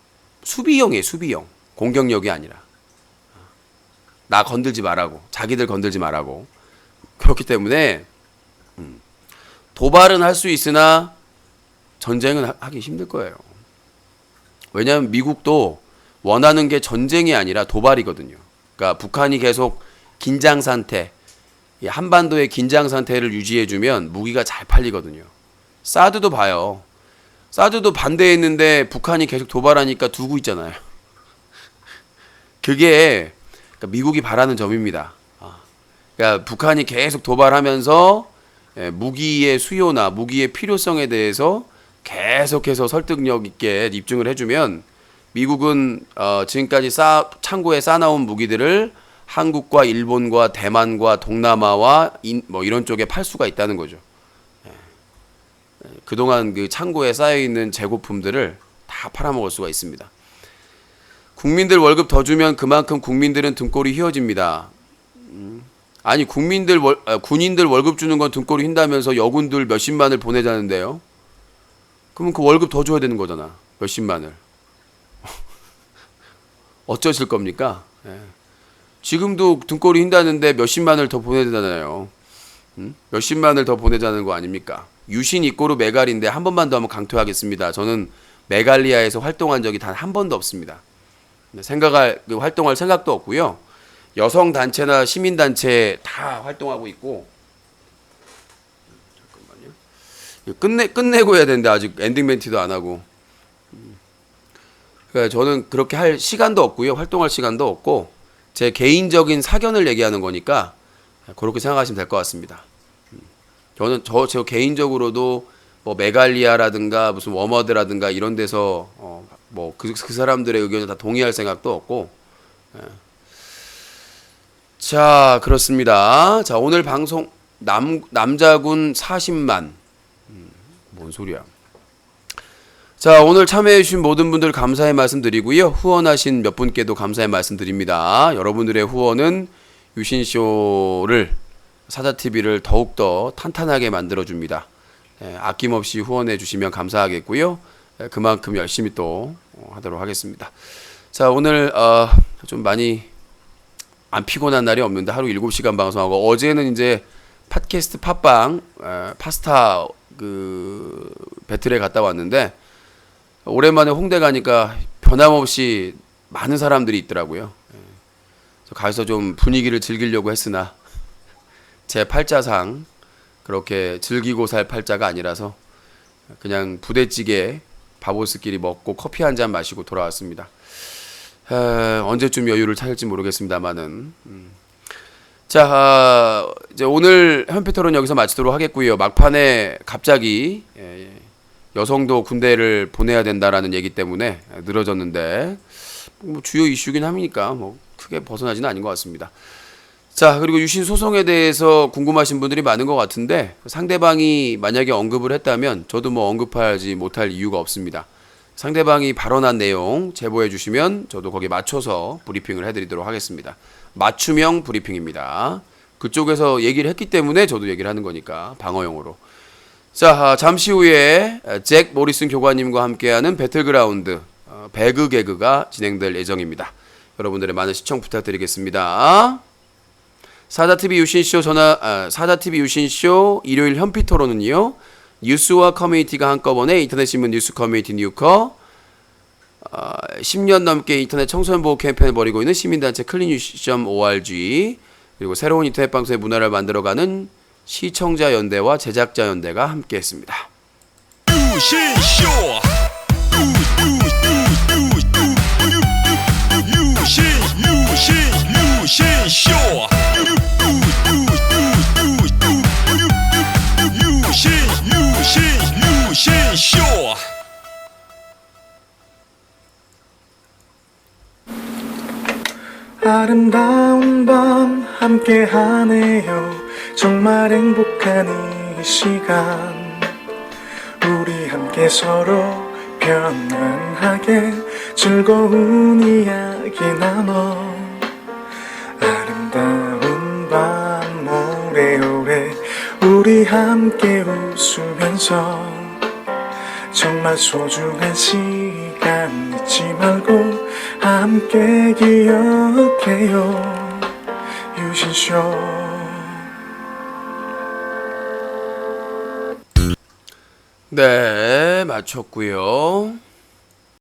수비용이에요. 수비용. 공격력이 아니라. 나 건들지 말라고. 자기들 건들지 말라고. 그렇기 때문에 도발은 할 수 있으나 전쟁은 하기 힘들 거예요. 왜냐하면 미국도 원하는 게 전쟁이 아니라 도발이거든요. 그러니까 북한이 계속 긴장 상태, 한반도의 긴장 상태를 유지해주면 무기가 잘 팔리거든요. 사드도 봐요. 사드도 반대했는데 북한이 계속 도발하니까 두고 있잖아요. 그게 그러니까 미국이 바라는 점입니다. 그러니까 북한이 계속 도발하면서 무기의 수요나 무기의 필요성에 대해서 계속해서 설득력 있게 입증을 해주면 미국은 지금까지 창고에 쌓아놓은 무기들을 한국과 일본과 대만과 동남아와 뭐 이런 쪽에 팔 수가 있다는 거죠. 그동안 그 창고에 쌓여있는 재고품들을 다 팔아먹을 수가 있습니다. 국민들 월급 더 주면 그만큼 국민들은 등골이 휘어집니다. 아니 군인들 월급 주는 건 등골이 휜다면서 여군들 몇십만을 보내자는데요. 그러면 그 월급 더 줘야 되는 거잖아. 몇십만을. 어쩌실 겁니까? 지금도 등골이 휜다는데 몇십만을 더 보내잖아요. 몇십만을 더 보내자는 거 아닙니까? 유신 이꼬르 메갈인데 한 번만 더 한번 강조하겠습니다. 저는 메갈리아에서 활동한 적이 단 한 번도 없습니다. 활동할 생각도 없고요. 여성 단체나 시민 단체 다 활동하고 있고. 잠깐만요. 끝내고 해야 되는데 아직 엔딩 멘트도 안 하고. 그러니까 저는 그렇게 할 시간도 없고요. 활동할 시간도 없고 제 개인적인 사견을 얘기하는 거니까 그렇게 생각하시면 될 것 같습니다. 저는 저 개인적으로도 뭐 메갈리아라든가 무슨 워머드라든가 이런 데서 뭐 그 사람들의 의견에 다 동의할 생각도 없고. 자, 그렇습니다. 자, 오늘 방송 남자군 40만. 뭔 소리야? 자, 오늘 참여해주신 모든 분들 감사의 말씀 드리고요. 후원하신 몇 분께도 감사의 말씀 드립니다. 여러분들의 후원은 유신쇼를 사자TV를 더욱더 탄탄하게 만들어줍니다. 아낌없이 후원해 주시면 감사하겠고요. 그만큼 열심히 또 하도록 하겠습니다. 자, 오늘 좀 많이 안 피곤한 날이 없는데 하루 7시간 방송하고 어제는 이제 팟캐스트 팟빵 파스타 그 배틀에 갔다 왔는데 오랜만에 홍대 가니까 변함없이 많은 사람들이 있더라고요. 가서 좀 분위기를 즐기려고 했으나 제 팔자상 그렇게 즐기고 살 팔자가 아니라서 그냥 부대찌개 바보스끼리 먹고 커피 한 잔 마시고 돌아왔습니다. 언제쯤 여유를 찾을지 모르겠습니다만은. 자, 이제 오늘 현피토론 여기서 마치도록 하겠고요. 막판에 갑자기 여성도 군대를 보내야 된다라는 얘기 때문에 늘어졌는데 뭐 주요 이슈긴 합니까? 뭐 크게 벗어나지는 않은 것 같습니다. 자, 그리고 유신 소송에 대해서 궁금하신 분들이 많은 것 같은데 상대방이 만약에 언급을 했다면 저도 뭐 언급하지 못할 이유가 없습니다. 상대방이 발언한 내용 제보해 주시면 저도 거기에 맞춰서 브리핑을 해드리도록 하겠습니다. 맞춤형 브리핑입니다. 그쪽에서 얘기를 했기 때문에 저도 얘기를 하는 거니까 방어용으로. 자, 잠시 후에 잭 모리슨 교관님과 함께하는 배틀그라운드 배그 개그가 진행될 예정입니다. 여러분들의 많은 시청 부탁드리겠습니다. 사자TV 유신쇼 사자TV 유신쇼 일요일 현피토론은요. 뉴스와 커뮤니티가 한꺼번에 인터넷신문 뉴스 커뮤니티 뉴커 10년 넘게 인터넷 청소년 보호 캠페인을 벌이고 있는 시민단체 클린뉴스.org 그리고 새로운 인터넷 방송의 문화를 만들어가는 시청자연대와 제작자연대가 함께했습니다. 유신쇼 유신쇼 유신쇼 아름다운 밤 함께하네요. 정말 행복한 이 시간 우리 함께 서로 편안하게 즐거운 이야기 나눠 아름다운 밤 오래오래 우리 함께 웃으면서 정말 소중한 시간 잊지 말고 함께 기억해요. 유신쇼. 네, 마쳤고요.